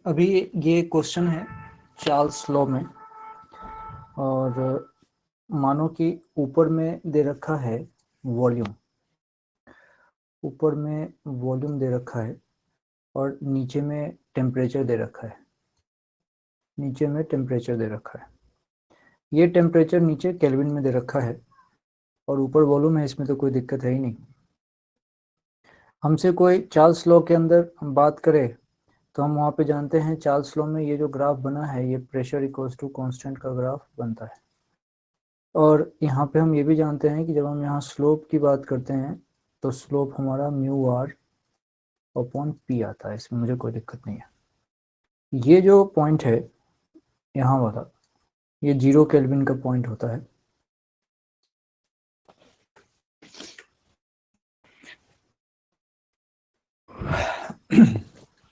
अभी ये क्वेश्चन है चार्ल्स लॉ में, और मानो कि ऊपर में दे रखा है वॉल्यूम, ऊपर में वॉल्यूम दे रखा है और नीचे में टेम्परेचर दे रखा है, नीचे में टेम्परेचर दे रखा है। ये टेम्परेचर नीचे केल्विन में दे रखा है और ऊपर वॉल्यूम है, इसमें तो कोई दिक्कत है ही नहीं। हमसे कोई चार्ल्स लॉ के अंदर हम बात करें तो हम वहाँ पे जानते हैं चार्ल्स लॉ में ये जो ग्राफ बना है ये प्रेशर इक्वल्स टू कांस्टेंट का ग्राफ बनता है। और यहाँ पे हम ये भी जानते हैं कि जब हम यहाँ स्लोप की बात करते हैं तो स्लोप हमारा म्यू आर अपॉन पी आता है, इसमें मुझे कोई दिक्कत नहीं है। ये जो पॉइंट है यहाँ वाला, ये 0 केल्विन का पॉइंट होता है।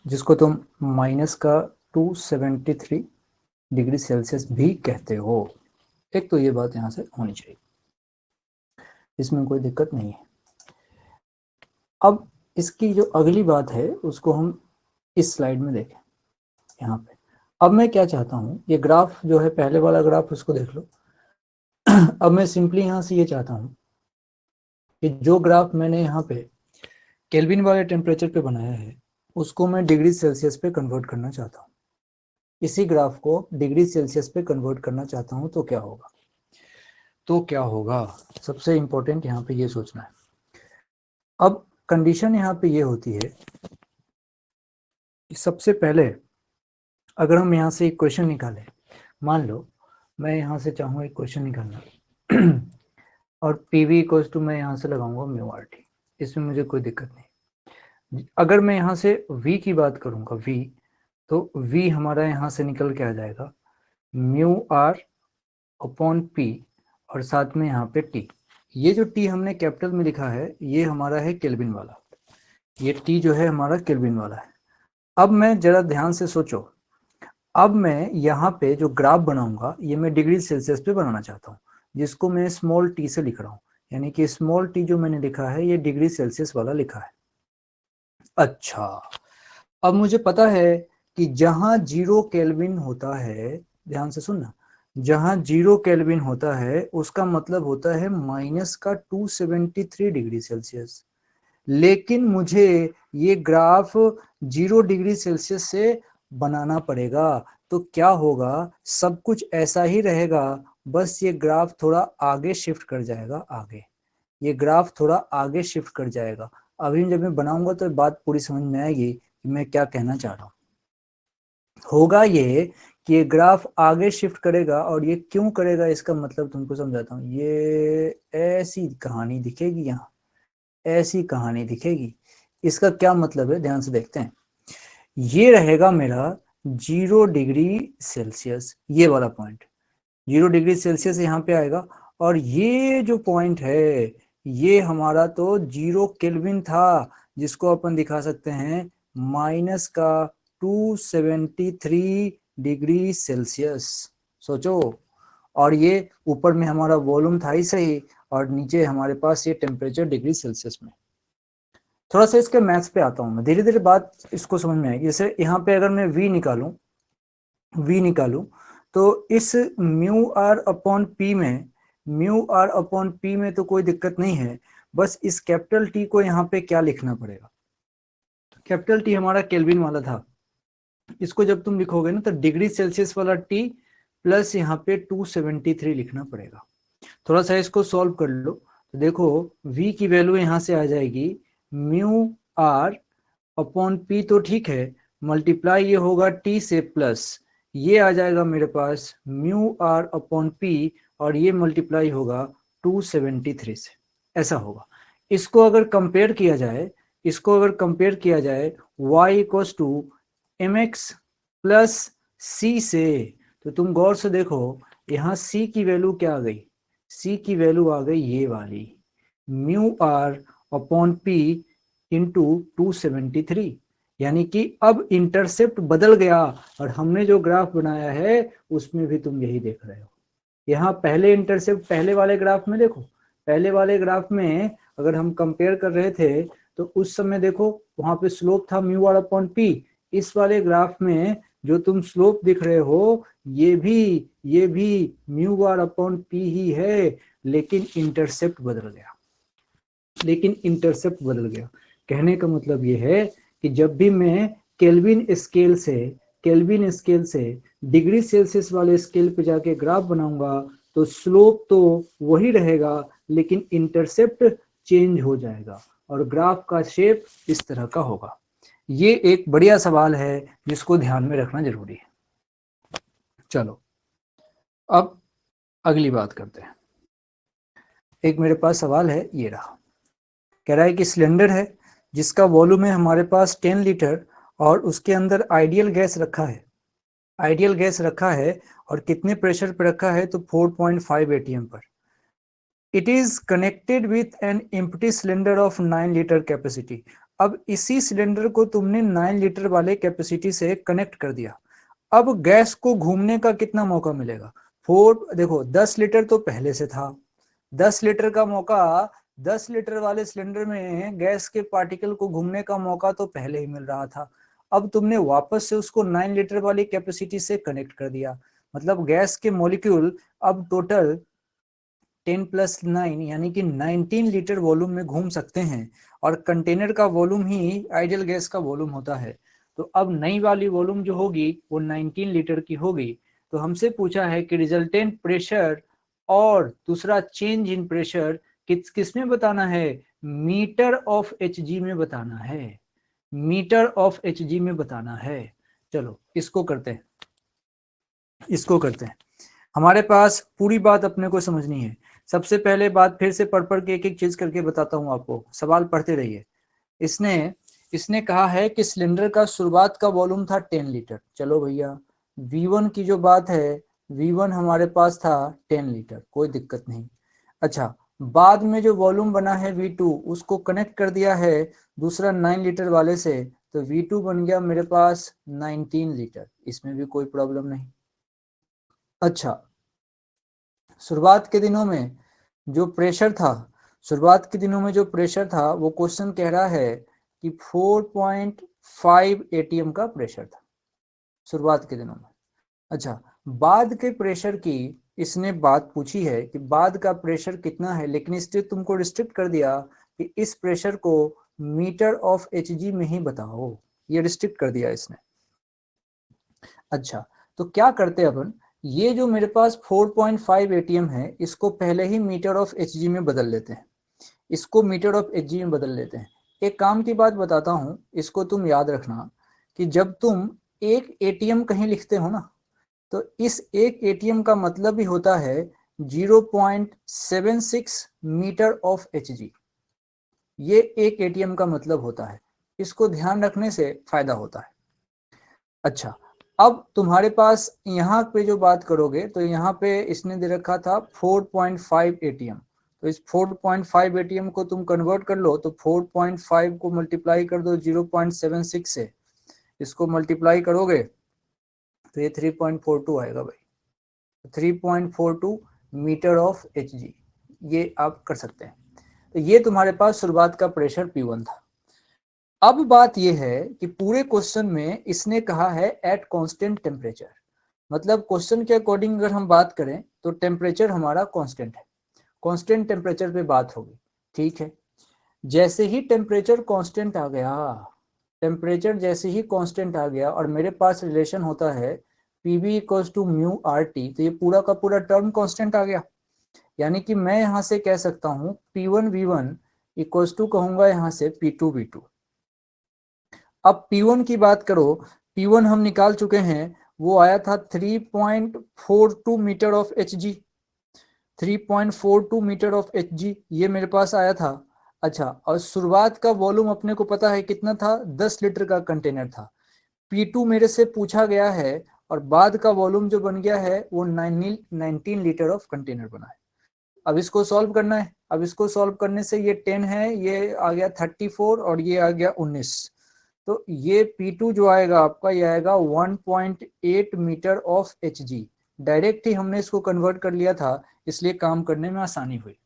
जिसको तुम माइनस का 273 डिग्री सेल्सियस भी कहते हो। एक तो ये बात यहाँ से होनी चाहिए, इसमें कोई दिक्कत नहीं है। अब इसकी जो अगली बात है उसको हम इस स्लाइड में देखें यहाँ पे। अब मैं क्या चाहता हूँ, ये ग्राफ जो है पहले वाला ग्राफ उसको देख लो। अब मैं सिंपली यहाँ से ये चाहता हूँ कि जो ग्राफ मैंने यहाँ पे केल्विन वाले टेम्परेचर पे बनाया है उसको मैं डिग्री सेल्सियस पे कन्वर्ट करना चाहता हूँ। इसी ग्राफ को डिग्री सेल्सियस पे कन्वर्ट करना चाहता हूँ तो क्या होगा, तो क्या होगा, सबसे इंपॉर्टेंट यहाँ पे ये सोचना है। अब कंडीशन यहाँ पे ये होती है कि सबसे पहले अगर हम यहाँ से एक क्वेश्चन निकालें, मान लो मैं यहाँ से चाहूँ एक क्वेश्चन निकालना और पीवी इक्वल्स टू मैं यहाँ से लगाऊंगा म्यू आर टी, इसमें मुझे कोई दिक्कत नहीं। अगर मैं यहाँ से v की बात करूंगा v, तो v हमारा यहाँ से निकल के आ जाएगा म्यू आर अपॉन पी और साथ में यहाँ पे t। ये जो t हमने कैपिटल में लिखा है ये हमारा है केल्विन वाला, ये t जो है हमारा केल्विन वाला है। अब मैं जरा ध्यान से सोचो, अब मैं यहाँ पे जो ग्राफ बनाऊंगा ये मैं डिग्री सेल्सियस पे बनाना चाहता हूँ, जिसको मैं स्मॉल टी से लिख रहा हूँ, यानी कि स्मॉल टी जो मैंने लिखा है ये डिग्री सेल्सियस वाला लिखा है। अच्छा, अब मुझे पता है कि जहां 0 केल्विन होता है, ध्यान से सुनना, जहां 0 केल्विन होता है उसका मतलब होता है माइनस का 273 डिग्री सेल्सियस। लेकिन मुझे ये ग्राफ 0 डिग्री सेल्सियस से बनाना पड़ेगा, तो क्या होगा, सब कुछ ऐसा ही रहेगा, बस ये ग्राफ थोड़ा आगे शिफ्ट कर जाएगा, आगे ये ग्राफ थोड़ा आगे शिफ्ट कर जाएगा। अभी जब मैं बनाऊंगा तो बात पूरी समझ में आएगी कि मैं क्या कहना चाह रहा हूँ। होगा ये कि ये ग्राफ आगे शिफ्ट करेगा, और ये क्यों करेगा इसका मतलब तुमको समझाता हूँ। ये ऐसी कहानी दिखेगी, यहाँ ऐसी कहानी दिखेगी। इसका क्या मतलब है ध्यान से देखते हैं। ये रहेगा मेरा 0 डिग्री सेल्सियस, ये वाला पॉइंट 0 डिग्री सेल्सियस यहाँ पे आएगा, और ये जो पॉइंट है ये हमारा तो 0 केल्विन था, जिसको अपन दिखा सकते हैं माइनस का 273 डिग्री सेल्सियस। सोचो, और ये ऊपर में हमारा वॉल्यूम था ही सही, और नीचे हमारे पास ये टेम्परेचर डिग्री सेल्सियस में। थोड़ा सा इसके मैथ्स पे आता हूँ मैं, धीरे धीरे बात इसको समझ में आएगी। जैसे यहाँ पे अगर मैं v निकालूं तो इस म्यू आर अपॉन पी में, म्यू आर अपॉन पी में तो कोई दिक्कत नहीं है, बस इस कैपिटल टी को यहाँ पे क्या लिखना पड़ेगा। कैपिटल टी हमारा केल्विन वाला था, इसको जब तुम लिखोगे ना तो डिग्री सेल्सियस वाला टी प्लस यहाँ पे 273 लिखना पड़ेगा। थोड़ा सा इसको सॉल्व कर लो तो देखो v की वैल्यू यहाँ से आ जाएगी म्यू आर अपॉन पी, तो ठीक है, मल्टीप्लाई ये होगा t से, प्लस ये आ जाएगा मेरे पास म्यू आर अपॉन पी, और ये मल्टीप्लाई होगा 273 से, ऐसा होगा। इसको अगर कंपेयर किया जाए, इसको अगर कंपेयर किया जाए y equals to M X plus C से, तो तुम गौर से देखो यहाँ c की वैल्यू क्या आ गई, c की वैल्यू आ गई ये वाली mu R upon P into 273, यानी कि अब इंटरसेप्ट बदल गया, और हमने जो ग्राफ बनाया है उसमें भी तुम यही देख रहे हो। यहाँ पहले इंटरसेप्ट, पहले वाले ग्राफ में देखो, पहले वाले ग्राफ में अगर हम कंपेयर कर रहे थे तो उस समय देखो वहां पे स्लोप था म्यू आर अपॉन पी, इस वाले ग्राफ में जो तुम स्लोप दिख रहे हो ये भी म्यू बार अपॉन पी ही है, लेकिन इंटरसेप्ट बदल गया। कहने का मतलब ये है कि जब भी मैं केल्विन स्केल से डिग्री सेल्सियस वाले स्केल पे जाके ग्राफ बनाऊंगा तो स्लोप तो वही रहेगा, लेकिन इंटरसेप्ट चेंज हो जाएगा और ग्राफ का शेप इस तरह का होगा। ये एक बढ़िया सवाल है जिसको ध्यान में रखना जरूरी है। चलो अब अगली बात करते हैं। एक मेरे पास सवाल है, ये रहा। कह रहा है कि सिलेंडर है जिसका वॉल्यूम है हमारे पास 10 लीटर और उसके अंदर आइडियल गैस रखा है और कितने प्रेशर पर रखा है, तो 4.5 एटीएम पर। It is connected with an empty cylinder of 9 litre capacity. अब इसी सिलेंडर को तुमने 9 लीटर वाले कैपेसिटी से कनेक्ट कर दिया। अब गैस को घूमने का कितना मौका मिलेगा? देखो 10 लीटर तो पहले से था, 10 लीटर का मौका, 10 लीटर वाले सिलेंडर में गैस के पार्टिकल को घूमने का मौका तो पहले ही मिल रहा था। अब तुमने वापस से उसको 9 लीटर वाली कैपेसिटी से कनेक्ट कर दिया, मतलब गैस के मॉलिक्यूल अब टोटल 10 + 9 यानी कि 19 लीटर वॉल्यूम में घूम सकते हैं, और कंटेनर का वॉल्यूम ही आइडियल गैस का वॉल्यूम होता है। तो अब नई वाली वॉल्यूम जो होगी वो 19 लीटर की होगी। तो हमसे पूछा है कि रिजल्टेंट प्रेशर और दूसरा चेंज इन प्रेशर किस में बताना है? मीटर ऑफ एचजी में बताना है, मीटर ऑफ एचजी में बताना है। चलो इसको करते हैं। हमारे पास पूरी बात अपने को समझनी है। सबसे पहले बात फिर से पढ़ के एक एक चीज करके बताता हूं आपको, सवाल पढ़ते रहिए। इसने कहा है कि सिलेंडर का शुरुआत का वॉल्यूम था 10 लीटर। चलो भैया V1 की जो बात है, V1 हमारे पास था 10 लीटर, कोई दिक्कत नहीं। अच्छा, बाद में जो वॉल्यूम बना है V2 उसको कनेक्ट कर दिया है दूसरा 9 लीटर वाले से, तो V2 बन गया मेरे पास 19 लीटर, इसमें भी कोई प्रॉब्लम नहीं। अच्छा, शुरुआत के दिनों में जो प्रेशर था वो क्वेश्चन कह रहा है कि 4.5 एटीएम का प्रेशर था शुरुआत के दिनों में। अच्छा, बाद के प्रेशर की इसने बात पूछी है कि बाद का प्रेशर कितना है, लेकिन इसने तुमको रिस्ट्रिक्ट कर दिया कि इस प्रेशर को मीटर ऑफ एचजी में ही बताओ, ये रिस्ट्रिक्ट कर दिया इसने। अच्छा, तो क्या करते हैं अपन, ये जो मेरे पास 4.5 एटीएम है इसको पहले ही मीटर ऑफ एचजी में बदल लेते हैं, एक काम की बात बताता हूं, इसको तुम याद रखना कि जब तुम एक एटीएम कहीं लिखते हो ना, तो इस एक एटीएम का मतलब भी होता है 0.76 मीटर ऑफ एचजी। ये एक एटीएम का मतलब होता है, इसको ध्यान रखने से फायदा होता है। अच्छा, अब तुम्हारे पास यहाँ पे जो बात करोगे तो यहाँ पे इसने दे रखा था 4.5 एटीएम, तो इस 4.5 एटीएम को तुम कन्वर्ट कर लो, तो 4.5 को मल्टीप्लाई कर दो 0.76 से, इसको मल्टीप्लाई करोगे तो ये 3.42 आएगा भाई, 3.42 मीटर ऑफ एचजी, ये आप कर सकते हैं। तो ये तुम्हारे पास शुरुआत का प्रेशर P1 था। अब बात यह है कि पूरे क्वेश्चन में इसने कहा है एट कांस्टेंट टेम्परेचर, मतलब क्वेश्चन के अकॉर्डिंग अगर हम बात करें तो टेम्परेचर हमारा कांस्टेंट है, कांस्टेंट टेम्परेचर पे बात होगी, ठीक है। जैसे ही टेम्परेचर कांस्टेंट आ गया और मेरे पास रिलेशन होता है PV = μRT, तो ये पूरा का पूरा टर्म कांस्टेंट आ गया। यानी कि मैं यहां से कह सकता हूं P1 V1 = कहूंगा यहां से P2 V2। अब P1 की बात करो, P1 हम निकाल चुके हैं, वो आया था 3.42 metre of Hg, 3.42 metre of Hg ये मेरे पास आया था। अच्छा, और शुरुआत का वॉल्यूम अपने को पता है कितना था, 10 लीटर का कंटेनर था। P2 मेरे से पूछा गया है और बाद का वॉल्यूम जो बन गया है वो 19 लीटर ऑफ कंटेनर बना है। अब इसको सॉल्व करना है, अब इसको सॉल्व करने से ये 10 है, ये आ गया 34 और ये आ गया 19, तो ये P2 जो आएगा आपका, ये आएगा 1.8 मीटर ऑफ एचजी। डायरेक्ट ही हमने इसको कन्वर्ट कर लिया था, इसलिए काम करने में आसानी हुई।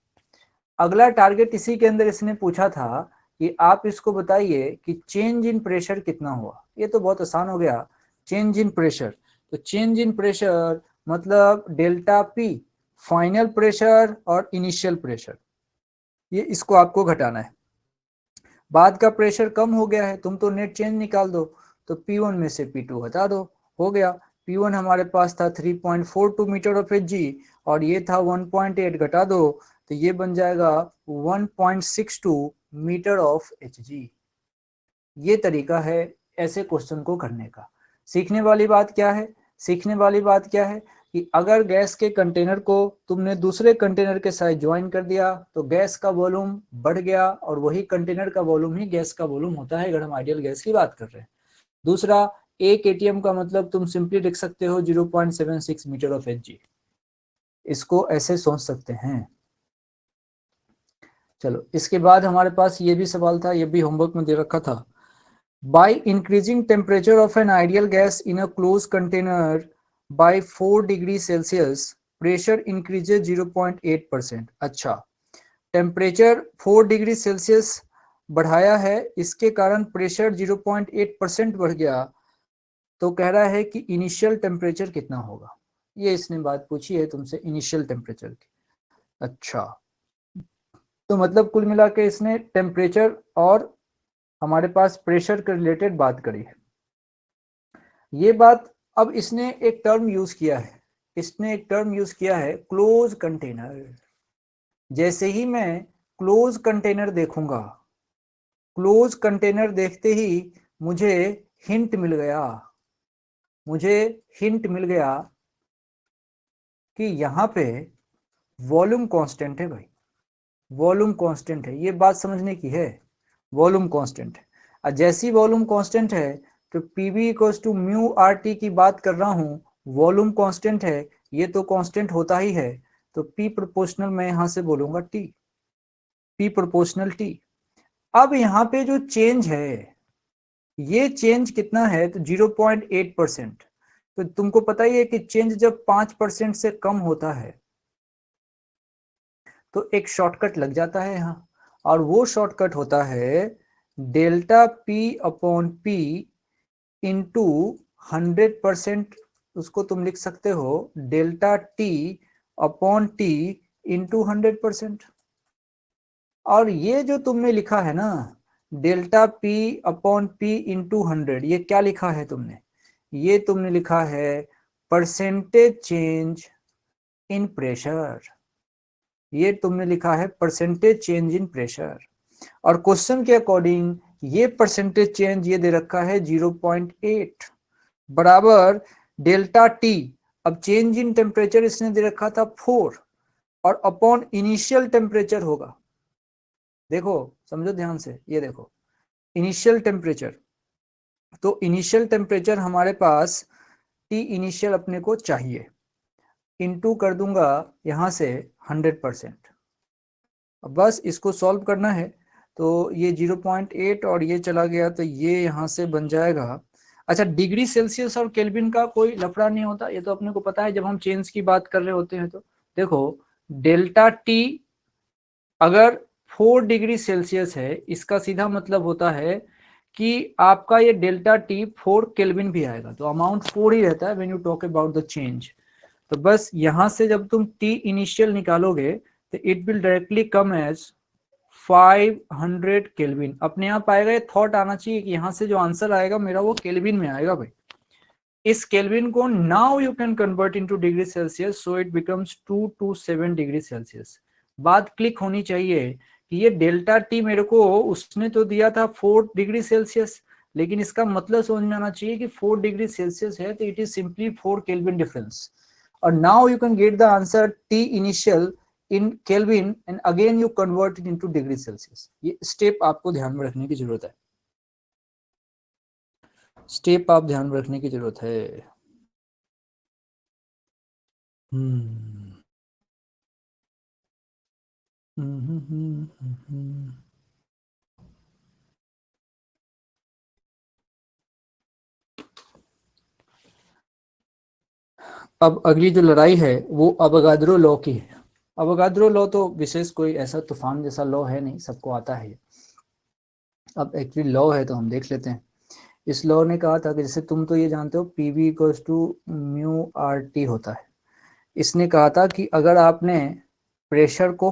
अगला टारगेट इसी के अंदर इसने पूछा था कि आप इसको बताइए कि चेंज इन प्रेशर कितना हुआ। ये तो बहुत आसान हो गया, चेंज इन प्रेशर। तो चेंज इन प्रेशर मतलब डेल्टा पी फाइनल प्रेशर और इनिशियल प्रेशर, ये इसको आपको घटाना है। बाद का प्रेशर कम हो गया है, तुम तो नेट चेंज निकाल दो, तो P1 में से P2 हटा दो, हो गया। P1 हमारे पास था 3.42 मीटर ऑफ एच जी और ये था 1.8, घटा दो तो ये बन जाएगा 1.62 मीटर ऑफ एच जी। ये तरीका है ऐसे क्वेश्चन को करने का। सीखने वाली बात क्या है, सीखने वाली बात क्या है कि अगर गैस के कंटेनर को तुमने दूसरे कंटेनर के साथ ज्वाइन कर दिया तो गैस का वॉल्यूम बढ़ गया और वही कंटेनर का वॉल्यूम ही गैस का वॉल्यूम होता है अगर हम आइडियल गैस की बात कर रहे हैं। दूसरा, एक एटीएम का मतलब तुम सिंपली लिख सकते हो 0.76 मीटर ऑफ एच जी, इसको ऐसे सोच सकते हैं। चलो इसके बाद हमारे पास ये भी सवाल था, ये भी होमवर्क में दे रखा था। By increasing temperature of an ideal gas in a closed container by 4 degrees Celsius, pressure increases 0.8%। अच्छा, टेम्परेचर 4 डिग्री सेल्सियस बढ़ाया है, इसके कारण प्रेशर 0.8% बढ़ गया, तो कह रहा है कि इनिशियल टेम्परेचर कितना होगा। ये इसने बात पूछी है तुमसे इनिशियल टेम्परेचर की। अच्छा, तो मतलब कुल मिला के इसने टेम्परेचर और हमारे पास प्रेशर के रिलेटेड बात करी है। ये बात, अब इसने एक टर्म यूज किया है, इसने एक टर्म यूज किया है क्लोज कंटेनर। जैसे ही मैं क्लोज कंटेनर देखूंगा, क्लोज कंटेनर देखते ही मुझे हिंट मिल गया, मुझे हिंट मिल गया कि यहां पे वॉल्यूम कांस्टेंट है भाई, वॉल्यूम कांस्टेंट है, ये बात समझने की है, वॉल्यूम कांस्टेंट है। और जैसी वॉल्यूम कांस्टेंट है तो PV equals to mu R T की बात कर रहा हूं, वॉल्यूम कांस्टेंट है, ये तो कांस्टेंट होता ही है, तो पी प्रोपोर्शनल मैं यहां से बोलूंगा टी, पी प्रोपोर्शनल टी। अब यहां पे जो चेंज है, ये चेंज कितना है, तो 0.8%। तो तुमको पता ही है कि चेंज जब 5% से कम होता है तो एक शॉर्टकट लग जाता है यहाँ, और वो शॉर्टकट होता है delta P upon P into 100%। उसको तुम लिख सकते हो delta T upon T into 100%। और ये जो तुमने लिखा है ना delta P upon P into 100, ये क्या लिखा है तुमने, ये तुमने लिखा है परसेंटेज चेंज इन प्रेशर, ये तुमने लिखा है परसेंटेज चेंज इन प्रेशर। और क्वेश्चन के अकॉर्डिंग ये परसेंटेज चेंज ये दे रखा है 0.8 बराबर डेल्टा टी। अब चेंज इन टेम्परेचर इसने दे रखा था 4 और अपॉन इनिशियल टेम्परेचर होगा, देखो समझो ध्यान से, ये देखो इनिशियल टेम्परेचर, तो इनिशियल टेम्परेचर हमारे पास टी इनिशियल अपने को चाहिए, इनटू कर दूंगा यहां से 100%। अब बस इसको सॉल्व करना है, तो ये 0.8 और ये चला गया तो ये यहाँ से बन जाएगा। अच्छा, डिग्री सेल्सियस और केल्विन का कोई लफड़ा नहीं होता, ये तो अपने को पता है जब हम चेंज की बात कर रहे होते हैं। तो देखो डेल्टा टी अगर 4 डिग्री सेल्सियस है, इसका सीधा मतलब होता है कि आपका ये डेल्टा टी 4 केल्विन भी आएगा, तो अमाउंट 4 ही रहता है when you talk about the change. तो बस यहां से जब तुम टी इनिशियल निकालोगे तो it will directly come as 500 kelvin. अपने आप आएगा, ये थॉट आना चाहिए कि यहां से जो आंसर आएगा मेरा वो केल्विन में आएगा भाई। इस केल्विन को now you can convert into degree Celsius, so it becomes 227 degree Celsius. बात क्लिक होनी चाहिए कि ये डेल्टा टी मेरे को उसने तो दिया था 4 डिग्री सेल्सियस, लेकिन इसका मतलब समझ में आना चाहिए कि 4 डिग्री सेल्सियस है तो it is simply 4 kelvin difference. और now you can get the answer T initial in kelvin and again you convert it into degree Celsius. ये स्टेप आपको ध्यान में रखने की जरूरत है, स्टेप आप ध्यान में रखने की जरूरत है। अब अगली जो लड़ाई है वो अवोगाद्रो लॉ की है। अवोगाद्रो लॉ तो विशेष कोई ऐसा तूफान जैसा लॉ है नहीं, सबको आता है। अब एक्चुअली लॉ है तो हम देख लेते हैं। इस लॉ ने कहा था कि जैसे तुम तो ये जानते हो PV equals to mu R T होता है। इसने कहा था कि अगर आपने प्रेशर को,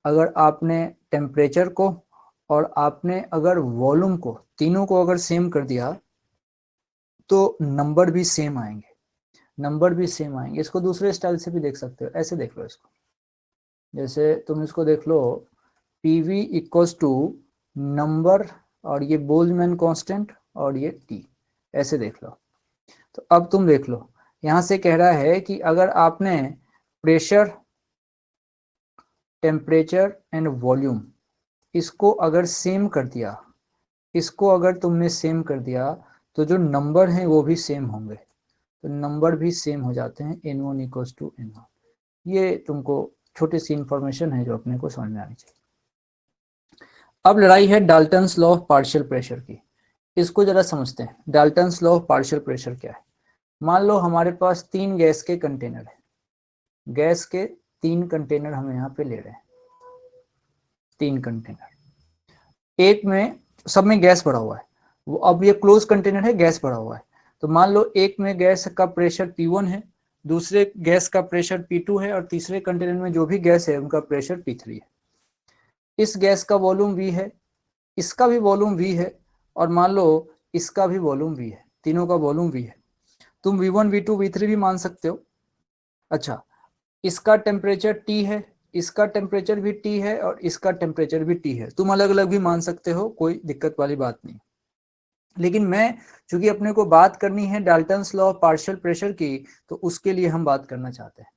अगर आपने टेम्परेचर को और आपने अगर वॉल्यूम को, तीनों को अगर सेम कर दिया तो नंबर भी सेम आएंगे, नंबर भी सेम आएंगे। इसको दूसरे स्टाइल से भी देख सकते हो, ऐसे देख लो इसको, जैसे तुम इसको देख लो पीवी इक्वल्स टू नंबर और ये बोल्ट्जमैन कांस्टेंट और ये टी, ऐसे देख लो। तो अब तुम देख लो, यहां से कह रहा है कि अगर आपने प्रेशर, टेम्परेचर एंड वॉल्यूम इसको अगर सेम कर दिया, इसको अगर तुमने सेम कर दिया तो जो नंबर हैं वो भी सेम होंगे, तो नंबर भी सेम हो जाते हैं n1 इक्वल्स टू n1। ये तुमको छोटी सी इंफॉर्मेशन है जो अपने को समझ में आनी चाहिए। अब लड़ाई है Dalton's law of partial pressure की। इसको जरा समझते हैं, Dalton's law of partial pressure क्या है। मान लो हमारे पास 3 गैस के कंटेनर है, गैस के 3 कंटेनर हम यहाँ पे ले रहे हैं, 3 कंटेनर, एक में सब में गैस भरा हुआ है, वो अब ये क्लोज कंटेनर है, गैस भरा हुआ है। तो मान लो एक में गैस का प्रेशर P1 है, दूसरे गैस का प्रेशर P2 है और तीसरे कंटेनर में जो भी गैस है उनका प्रेशर P3 है। इस गैस का वॉल्यूम V है, इसका भी वॉल्यूम V है और मान लो इसका भी वॉल्यूम V है, तीनों का वॉल्यूम V है। तुम V1 V2 V3 भी मान सकते हो। अच्छा, इसका टेम्परेचर T है, इसका टेम्परेचर भी T है और इसका टेम्परेचर भी T है। तुम अलग अलग भी मान सकते हो, कोई दिक्कत वाली बात नहीं। लेकिन मैं चूंकि अपने को बात करनी है Dalton's law of partial pressure की, तो उसके लिए हम बात करना चाहते हैं।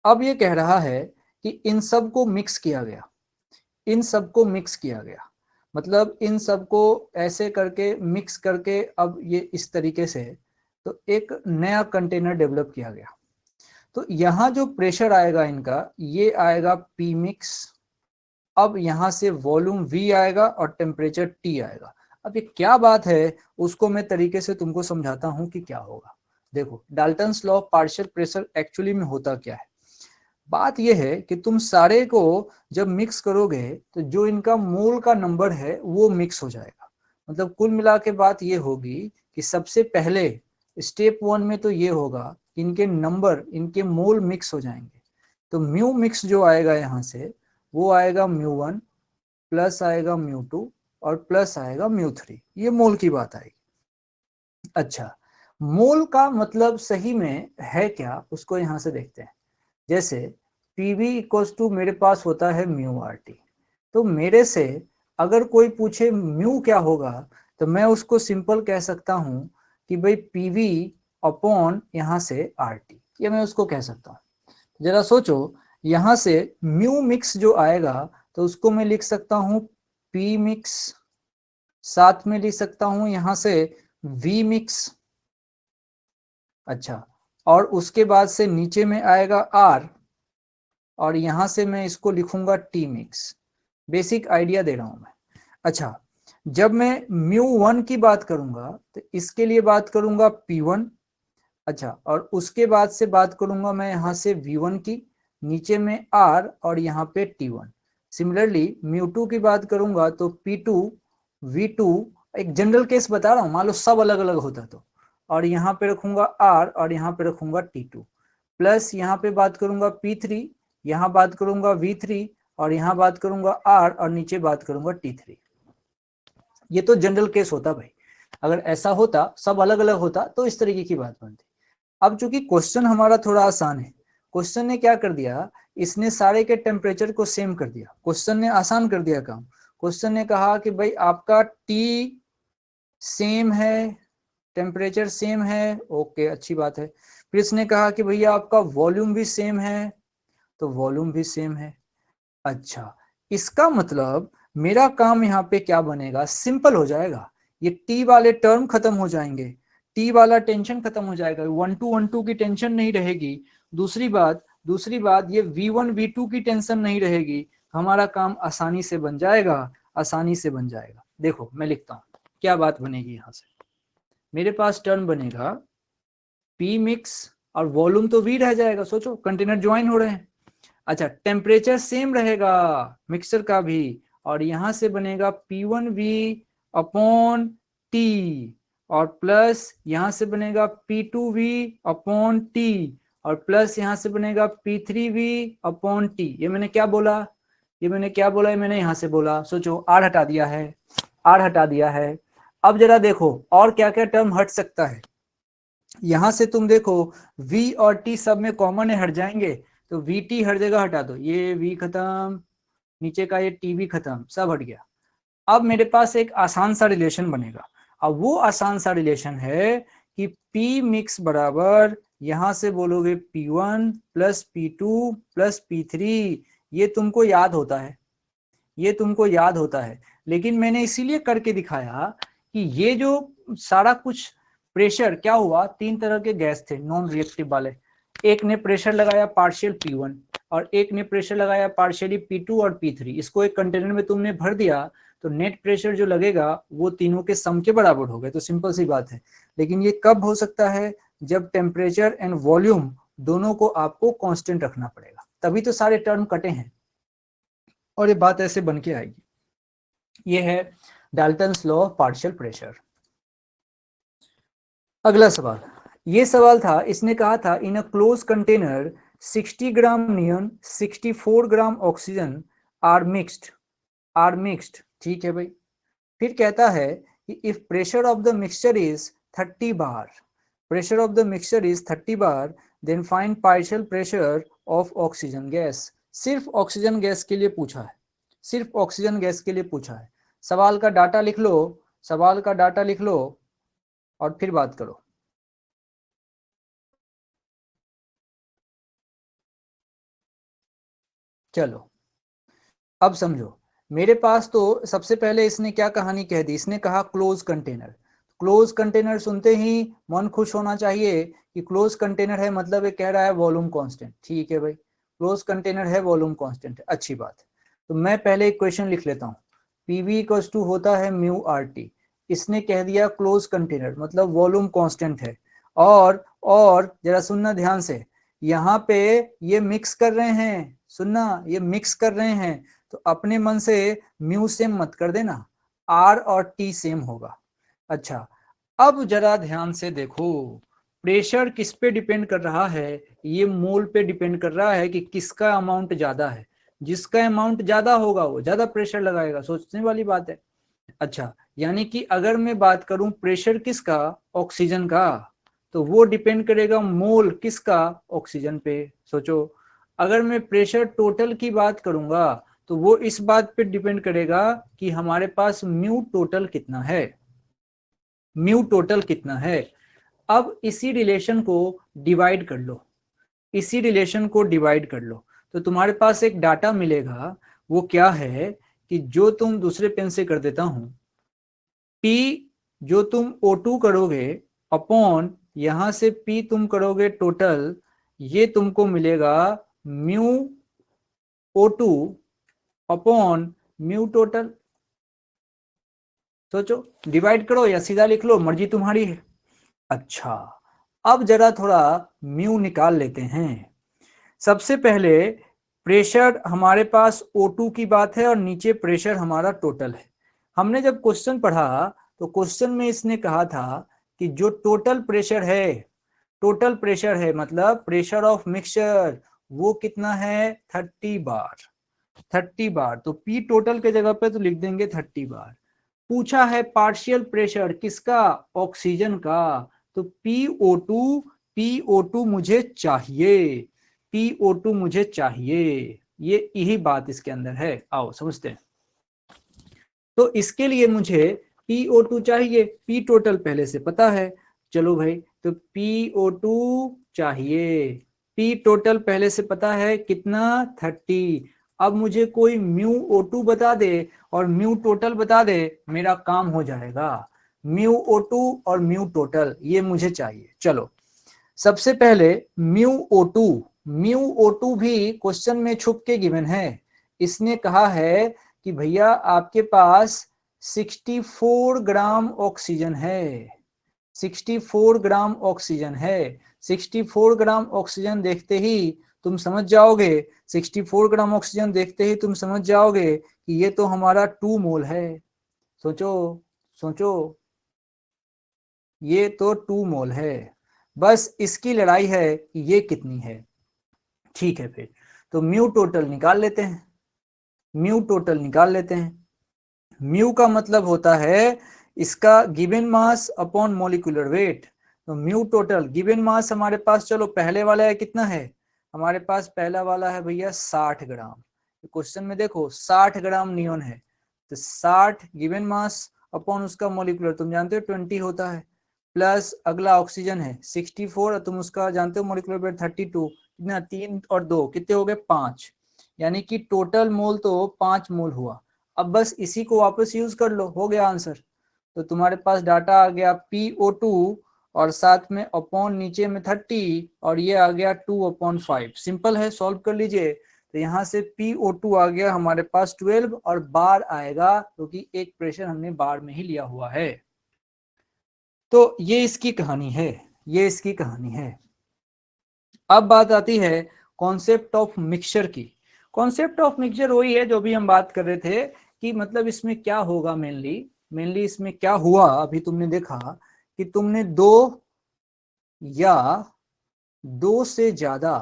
अब ये कह रहा है कि इन सब को मिक्स किया गया, इन सबको मिक्स किया गया, मतलब इन सबको ऐसे करके मिक्स करके अब ये इस तरीके से, तो एक नया कंटेनर डेवलप किया गया। तो यहाँ जो प्रेशर आएगा इनका, ये आएगा पी मिक्स। अब यहाँ से वॉल्यूम V आएगा और टेम्परेचर T आएगा। अब ये क्या बात है उसको मैं तरीके से तुमको समझाता हूँ कि क्या होगा। देखो, Dalton's law of partial pressure actually में होता क्या है। बात यह है कि तुम सारे को जब मिक्स करोगे तो जो इनका मोल का नंबर है वो मिक्स हो जाएगा। मतलब कुल मिला के बात ये होगी कि सबसे पहले स्टेप 1 में तो ये होगा कि इनके नंबर, इनके मोल मिक्स हो जाएंगे। तो म्यू मिक्स जो आएगा यहाँ से वो आएगा μ1 प्लस आएगा μ2 और प्लस आएगा μ3, ये मोल की बात आएगी। अच्छा, मोल का मतलब सही में है क्या उसको यहां से देखते हैं। जैसे PV इक्वल्स टू मेरे पास होता है μRT, तो मेरे से अगर कोई पूछे म्यू क्या होगा तो मैं उसको सिंपल कह सकता हूं कि भाई PV अपॉन यहां से RT, ये मैं उसको कह सकता हूं। जरा सोचो, यहां से म्यू मिक्स जो आएगा तो उसको मैं लिख सकता हूं P मिक्स, साथ में लिख सकता हूं यहां से V मिक्स। अच्छा, और उसके बाद से नीचे में आएगा R और यहां से मैं इसको लिखूंगा T मिक्स। बेसिक आइडिया दे रहा हूं मैं। अच्छा, जब मैं μ1 की बात करूंगा तो इसके लिए बात करूंगा P1। अच्छा, और उसके बाद से बात करूंगा मैं यहां से V1 की, नीचे में R और यहाँ पे T1। सिमिलरली μ2 की बात करूंगा तो P2 V2, एक जनरल केस बता रहा हूं, मान लो सब अलग अलग होता तो, और यहाँ पे रखूंगा R और यहाँ पे रखूंगा T2, प्लस यहाँ पे बात करूंगा P3, यहाँ बात करूंगा V3 और यहाँ बात करूंगा R और नीचे बात करूंगा T3। ये तो जनरल केस होता भाई, अगर ऐसा होता सब अलग अलग होता तो इस तरीके की बात बनती। अब चूंकि क्वेश्चन हमारा थोड़ा आसान है, क्वेश्चन ने क्या कर दिया, इसने सारे के टेम्परेचर को सेम कर दिया। क्वेश्चन ने आसान कर दिया काम। क्वेश्चन ने कहा कि भाई आपका टी सेम है, टेम्परेचर सेम है, ओके अच्छी बात है। फिर इसने कहा कि भैया आपका वॉल्यूम भी सेम है, तो वॉल्यूम भी सेम है। अच्छा, इसका मतलब मेरा काम यहाँ पे क्या बनेगा, सिंपल हो जाएगा। ये टी वाले टर्म खत्म हो जाएंगे, टी वाला टेंशन खत्म हो जाएगा, 1 की टेंशन नहीं रहेगी। दूसरी बात ये V1 V2 की टेंशन नहीं रहेगी। हमारा काम आसानी से बन जाएगा, आसानी से बन जाएगा। देखो मैं लिखता हूं क्या बात बनेगी। यहां से मेरे पास टर्म बनेगा P मिक्स और वॉल्यूम तो V रह जाएगा, सोचो कंटेनर ज्वाइन हो रहे हैं। अच्छा, टेम्परेचर सेम रहेगा मिक्सचर का भी और यहाँ से बनेगा P1V अपॉन T और प्लस यहाँ से बनेगा P2V अपॉन T और प्लस यहाँ से बनेगा P3V अपॉन T। ये मैंने क्या बोला, ये मैंने यहाँ से बोला, सोचो R हटा दिया है, R हटा दिया है। अब जरा देखो और क्या क्या टर्म हट सकता है। यहां से तुम देखो V और T सब में कॉमन है, हट जाएंगे, तो VT हर जगह हटा दो, ये V खत्म, नीचे का ये T भी खत्म, सब हट गया। अब मेरे पास एक आसान सा रिलेशन बनेगा। अब वो आसान सा रिलेशन है कि P मिक्स बराबर यहां से बोलोगे P1 plus P2 plus P3। ये तुमको याद होता है, ये तुमको याद होता है, लेकिन मैंने इसीलिए करके दिखाया कि ये जो सारा कुछ प्रेशर क्या हुआ, तीन तरह के गैस थे नॉन रिएक्टिव वाले। एक ने प्रेशर लगाया पार्शियल P1 और एक ने प्रेशर लगाया पार्शियली P2 और P3। इसको एक कंटेनर में तुमने भर दिया तो नेट प्रेशर जो लगेगा वो तीनों के सम के बराबर हो गए, तो सिंपल सी बात है। लेकिन ये कब हो सकता है, जब टेम्परेचर एंड वॉल्यूम दोनों को आपको कांस्टेंट रखना पड़ेगा, तभी तो सारे टर्म कटे हैं और ये बात ऐसे बन के आएगी। ये है Dalton's law of partial pressure. अगला सवाल, ये सवाल था, इसने कहा था in a close container 60 gram neon 64 gram oxygen are mixed. ठीक है भाई। फिर कहता है कि if pressure of the mixture is 30 bar, pressure of the mixture is 30 bar, then find partial pressure of oxygen gas. सिर्फ ऑक्सीजन गैस के लिए पूछा है, सिर्फ ऑक्सीजन गैस के लिए पूछा है। सवाल का डाटा लिख लो, सवाल का डाटा लिख लो और फिर बात करो। चलो अब समझो, मेरे पास तो सबसे पहले इसने क्या कहानी कह दी, इसने कहा क्लोज कंटेनर। क्लोज कंटेनर सुनते ही मन खुश होना चाहिए कि क्लोज कंटेनर है, मतलब ये कह रहा है वॉल्यूम कांस्टेंट। ठीक है भाई, क्लोज कंटेनर है, वॉल्यूम कांस्टेंट है, अच्छी बात है। तो मैं पहले इक्वेशन लिख लेता हूँ, PV इक्वल्स टू होता है म्यू RT। इसने कह दिया क्लोज कंटेनर मतलब वॉल्यूम कांस्टेंट है। और जरा सुनना ध्यान से, यहाँ पे ये मिक्स कर रहे हैं, सुनना, ये मिक्स कर रहे हैं, तो अपने मन से म्यू सेम मत कर देना, R और T सेम होगा। अच्छा, अब जरा ध्यान से देखो, प्रेशर किस पे डिपेंड कर रहा है, ये मोल पे डिपेंड कर रहा है कि किसका अमाउंट ज्यादा है। जिसका अमाउंट ज्यादा होगा वो ज्यादा प्रेशर लगाएगा, सोचने वाली बात है। अच्छा, यानी कि अगर मैं बात करूं प्रेशर किसका, ऑक्सीजन का, तो वो डिपेंड करेगा मोल किसका, ऑक्सीजन पे। सोचो, अगर मैं प्रेशर टोटल की बात करूंगा तो वो इस बात पे डिपेंड करेगा कि हमारे पास म्यू टोटल कितना है, म्यू टोटल कितना है। अब इसी रिलेशन को डिवाइड कर लो, इसी रिलेशन को डिवाइड कर लो, तो तुम्हारे पास एक डाटा मिलेगा। वो क्या है कि जो तुम दूसरे पेन से कर देता हूं, P जो तुम O2 करोगे अपॉन यहां से P तुम करोगे टोटल, ये तुमको मिलेगा mu O2 upon mu total. सोचो, डिवाइड करो या सीधा लिख लो, मर्जी तुम्हारी है। अच्छा, अब जरा थोड़ा म्यू निकाल लेते हैं। सबसे पहले प्रेशर हमारे पास O2 की बात है और नीचे प्रेशर हमारा टोटल है। हमने जब क्वेश्चन पढ़ा तो क्वेश्चन में इसने कहा था कि जो टोटल प्रेशर है, टोटल प्रेशर है मतलब प्रेशर ऑफ मिक्सचर, वो कितना है, 30 बार, 30 बार। तो P टोटल के जगह पे तो लिख देंगे 30 बार। पूछा है पार्शियल प्रेशर किसका, ऑक्सीजन का, तो PO2 मुझे चाहिए, PO2 मुझे चाहिए। ये यही बात इसके अंदर है, आओ समझते हैं। तो इसके लिए मुझे PO2 चाहिए, P टोटल पहले से पता है, चलो भाई, तो PO2 चाहिए, P टोटल पहले से पता है कितना, 30। अब मुझे कोई म्यू O2 बता दे और म्यू टोटल बता दे, मेरा काम हो जाएगा। म्यू O2 और म्यू टोटल ये मुझे चाहिए। चलो सबसे पहले म्यू O2 भी क्वेश्चन में छुप के गिवन है। इसने कहा है कि भैया आपके पास 64 ग्राम ऑक्सीजन है, 64 ग्राम ऑक्सीजन है। 64 ग्राम ऑक्सीजन देखते ही तुम समझ जाओगे, 64 ग्राम ऑक्सीजन देखते ही तुम समझ जाओगे कि ये तो हमारा 2 मोल है। सोचो सोचो, ये तो 2 मोल है। बस इसकी लड़ाई है कि ये कितनी है। ठीक है, फिर तो म्यू टोटल निकाल लेते हैं। म्यू टोटल निकाल लेते हैं। म्यू का मतलब होता है इसका given mass upon molecular weight. तो म्यू टोटल गिवन मास हमारे पास, चलो पहले वाला है कितना है, हमारे पास पहला वाला है भैया 60 ग्राम। क्वेश्चन में देखो 60 ग्राम नियोन है, तो 60 गिवन मास अपॉन उसका मोलिकुलर, तुम जानते हो 20 होता है, प्लस अगला ऑक्सीजन है 64 और तुम उसका जानते हो मोलिकुलर वेट 32, कितना 3 और 2 कितने हो गए 5, यानी कि टोटल मोल तो 5 मोल हुआ। अब बस इसी को वापस यूज कर लो, हो गया आंसर। तो तुम्हारे पास डाटा आ गया PO2 और साथ में अपॉन नीचे में 30 और ये आ गया 2/5। सिंपल है, सॉल्व कर लीजिए। तो यहाँ से PO2 आ गया हमारे पास 12 और बार आएगा क्योंकि एक प्रेशर हमने बार में ही लिया हुआ है। तो ये इसकी कहानी है, ये इसकी कहानी है। अब बात आती है कॉन्सेप्ट ऑफ मिक्सचर की। कॉन्सेप्ट ऑफ मिक्सचर वही है जो भी हम बात कर रहे थे कि मतलब इसमें क्या होगा, मेनली इसमें क्या हुआ। अभी तुमने देखा कि तुमने दो या दो से ज्यादा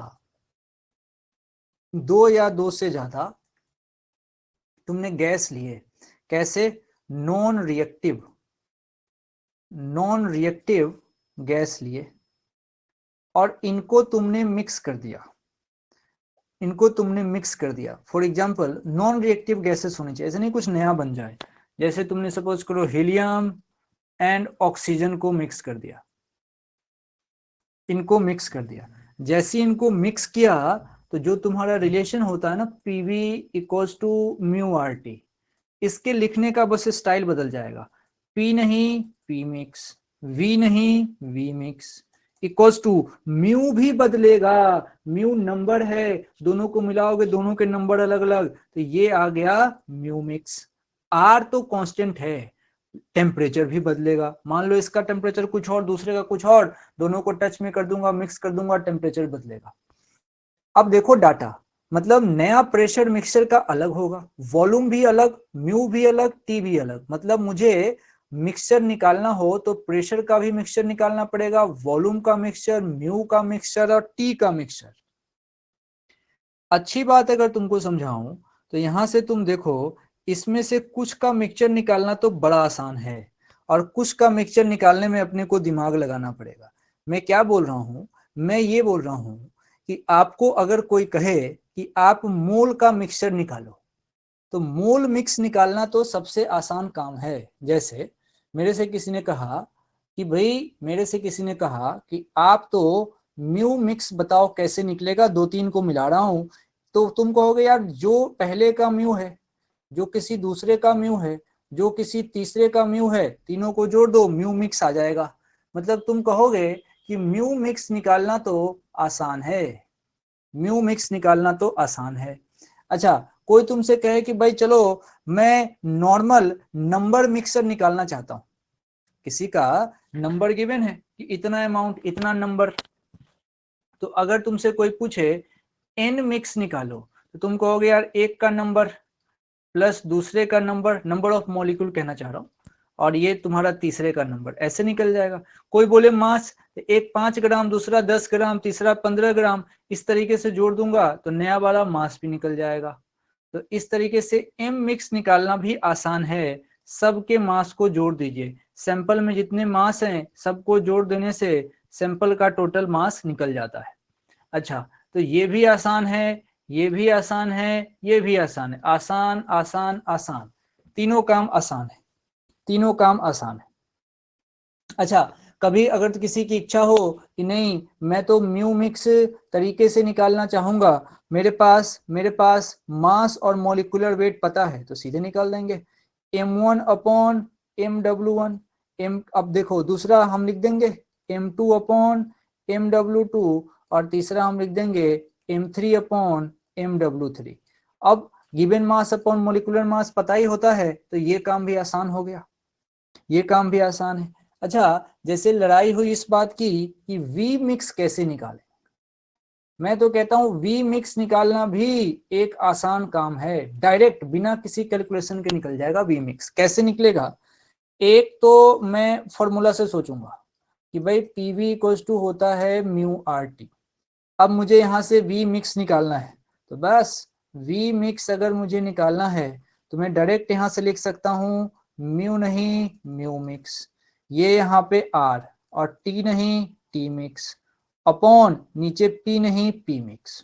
तुमने गैस लिए, कैसे, नॉन रिएक्टिव गैस लिए और इनको तुमने मिक्स कर दिया। For example non reactive gases होनी चाहिए, ऐसे नहीं कुछ नया बन जाए। जैसे तुमने सपोज करो हीलियम एंड ऑक्सीजन को मिक्स कर दिया, इनको मिक्स कर दिया। जैसे इनको मिक्स किया तो जो तुम्हारा रिलेशन होता है ना PV equals to mu RT, इसके लिखने का बस स्टाइल बदल जाएगा। P नहीं P मिक्स, V नहीं V mix equals to mu भी बदलेगा। म्यू नंबर है, दोनों को मिलाओगे दोनों के नंबर अलग अलग, तो ये आ गया म्यू मिक्स। R तो कांस्टेंट है, टेम्परेचर भी बदलेगा। मान लो इसका टेम्परेचर कुछ और दूसरे का कुछ और, दोनों को टच में कर दूंगा मिक्स कर दूंगा, टेम्परेचर बदलेगा। अब देखो डाटा, मतलब नया प्रेशर मिक्सचर का अलग होगा, वॉल्यूम भी अलग, म्यू भी अलग, टी भी अलग। मतलब मुझे मिक्सचर निकालना हो तो प्रेशर का भी मिक्सचर निकालना पड़ेगा, वॉल्यूम का मिक्सचर, म्यू का मिक्सचर और टी का मिक्सचर। अच्छी बात अगर तुमको समझाऊं तो यहां से तुम देखो, इसमें से कुछ का मिक्सचर निकालना तो बड़ा आसान है और कुछ का मिक्सचर निकालने में अपने को दिमाग लगाना पड़ेगा। मैं क्या बोल रहा हूं, मैं ये बोल रहा हूं कि आपको अगर कोई कहे कि आप मोल का मिक्सचर निकालो, तो मोल मिक्स निकालना तो सबसे आसान काम है। जैसे मेरे से किसी ने कहा कि आप तो म्यू मिक्स बताओ कैसे निकलेगा, 2-3 को मिला रहा हूं। तो तुम कहोगे यार जो पहले का म्यू है, जो किसी दूसरे का म्यू है, जो किसी तीसरे का म्यू है, तीनों को जोड़ दो म्यू मिक्स आ जाएगा। मतलब तुम कहोगे कि म्यू मिक्स निकालना तो आसान है, म्यू मिक्स निकालना तो आसान है। अच्छा, कोई तुमसे कहे कि भाई चलो मैं नॉर्मल नंबर मिक्सर निकालना चाहता हूं, किसी का नंबर गिवन है कि इतना अमाउंट इतना नंबर, तो अगर तुमसे कोई पूछे एन मिक्स निकालो, तो तुम कहोगे यार एक का नंबर प्लस दूसरे का नंबर ऑफ मॉलिक्यूल कहना चाह रहा हूं, और ये तुम्हारा तीसरे का नंबर, ऐसे निकल जाएगा। कोई बोले मास, एक 5 ग्राम दूसरा 10 ग्राम तीसरा 15 ग्राम, इस तरीके से जोड़ दूंगा तो नया वाला मास भी निकल जाएगा। तो इस तरीके से एम मिक्स निकालना भी आसान है। सबके मास को जोड़ दीजिए, सैंपल में जितने मास हैं सबको जोड़ देने से सैंपल का टोटल मास निकल जाता है। अच्छा, तो ये भी आसान है, ये भी आसान है, ये भी आसान है, आसान आसान आसान, तीनों काम आसान है, तीनों काम आसान है। अच्छा, कभी अगर तो किसी की इच्छा हो कि नहीं मैं तो म्यू मिक्स तरीके से निकालना चाहूंगा, मेरे पास मास और मॉलिक्यूलर वेट पता है, तो सीधे निकाल देंगे m1 अपॉन mw1 m। अब देखो दूसरा हम लिख देंगे m2 अपॉन mw2 और तीसरा हम लिख देंगे m3 अपॉन mw3। अब given mass upon molecular mass पता ही होता है, तो ये काम भी आसान हो गया, ये काम भी आसान है। अच्छा, जैसे लड़ाई हुई इस बात की कि वी मिक्स कैसे निकालें, मैं तो कहता हूं वी मिक्स निकालना भी एक आसान काम है, डायरेक्ट बिना किसी कैलकुलेशन के निकल जाएगा वी मिक्स। कैसे निकलेगा? एक तो मैं फॉर्मूला से सोचूंगा कि भाई पीवी इक्वल्स टू होता है म्यू आर टी। अब मुझे यहाँ से वी मिक्स निकालना है, तो बस वी मिक्स अगर मुझे निकालना है तो मैं डायरेक्ट यहाँ से लिख सकता हूँ म्यू नहीं म्यू मिक्स, ये यहाँ पे आर और टी नहीं टी मिक्स अपॉन नीचे पी नहीं पी मिक्स।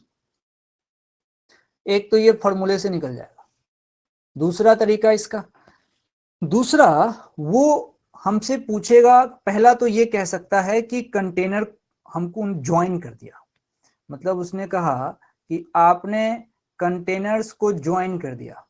एक तो ये फॉर्मूले से निकल जाएगा। दूसरा तरीका इसका, दूसरा वो हमसे पूछेगा, पहला तो ये कह सकता है कि कंटेनर हमको ज्वाइन कर दिया, मतलब उसने कहा कि आपने कंटेनर्स को ज्वाइन कर दिया,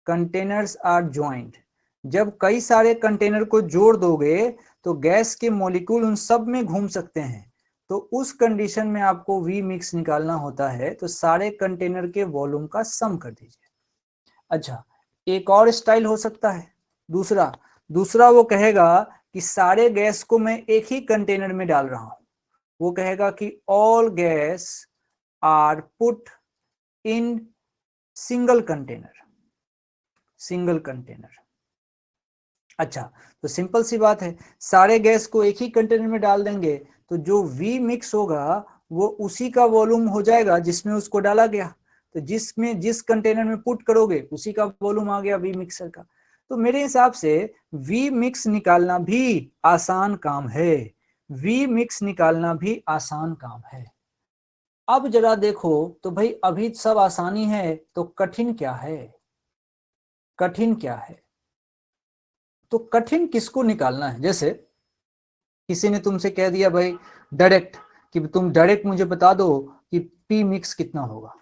कंटेनर्स आर ज्वाइंट। जब कई सारे कंटेनर को जोड़ दोगे तो गैस के मॉलिक्यूल उन सब में घूम सकते हैं, तो उस कंडीशन में आपको वी मिक्स निकालना होता है, तो सारे कंटेनर के वॉल्यूम का सम कर दीजिए। अच्छा, एक और स्टाइल हो सकता है, दूसरा वो कहेगा कि सारे गैस को मैं एक ही कंटेनर में डाल रहा हूं, वो कहेगा कि all gas are put in single container. अच्छा, तो सिंपल सी बात है, सारे गैस को एक ही कंटेनर में डाल देंगे तो जो वी मिक्स होगा वो उसी का वॉल्यूम हो जाएगा जिसमें उसको डाला गया, तो जिस कंटेनर में पुट करोगे उसी का वॉल्यूम आ गया वी मिक्सर का। तो मेरे हिसाब से वी मिक्स निकालना भी आसान काम है, वी मिक्स निकालना भी आसान काम है। अब जरा देखो तो भाई अभी सब आसानी है, तो कठिन क्या है? कठिन क्या है? तो कठिन किसको निकालना है? जैसे किसी ने तुमसे कह दिया भाई डायरेक्ट कि तुम डायरेक्ट मुझे बता दो कि पी मिक्स कितना होगा,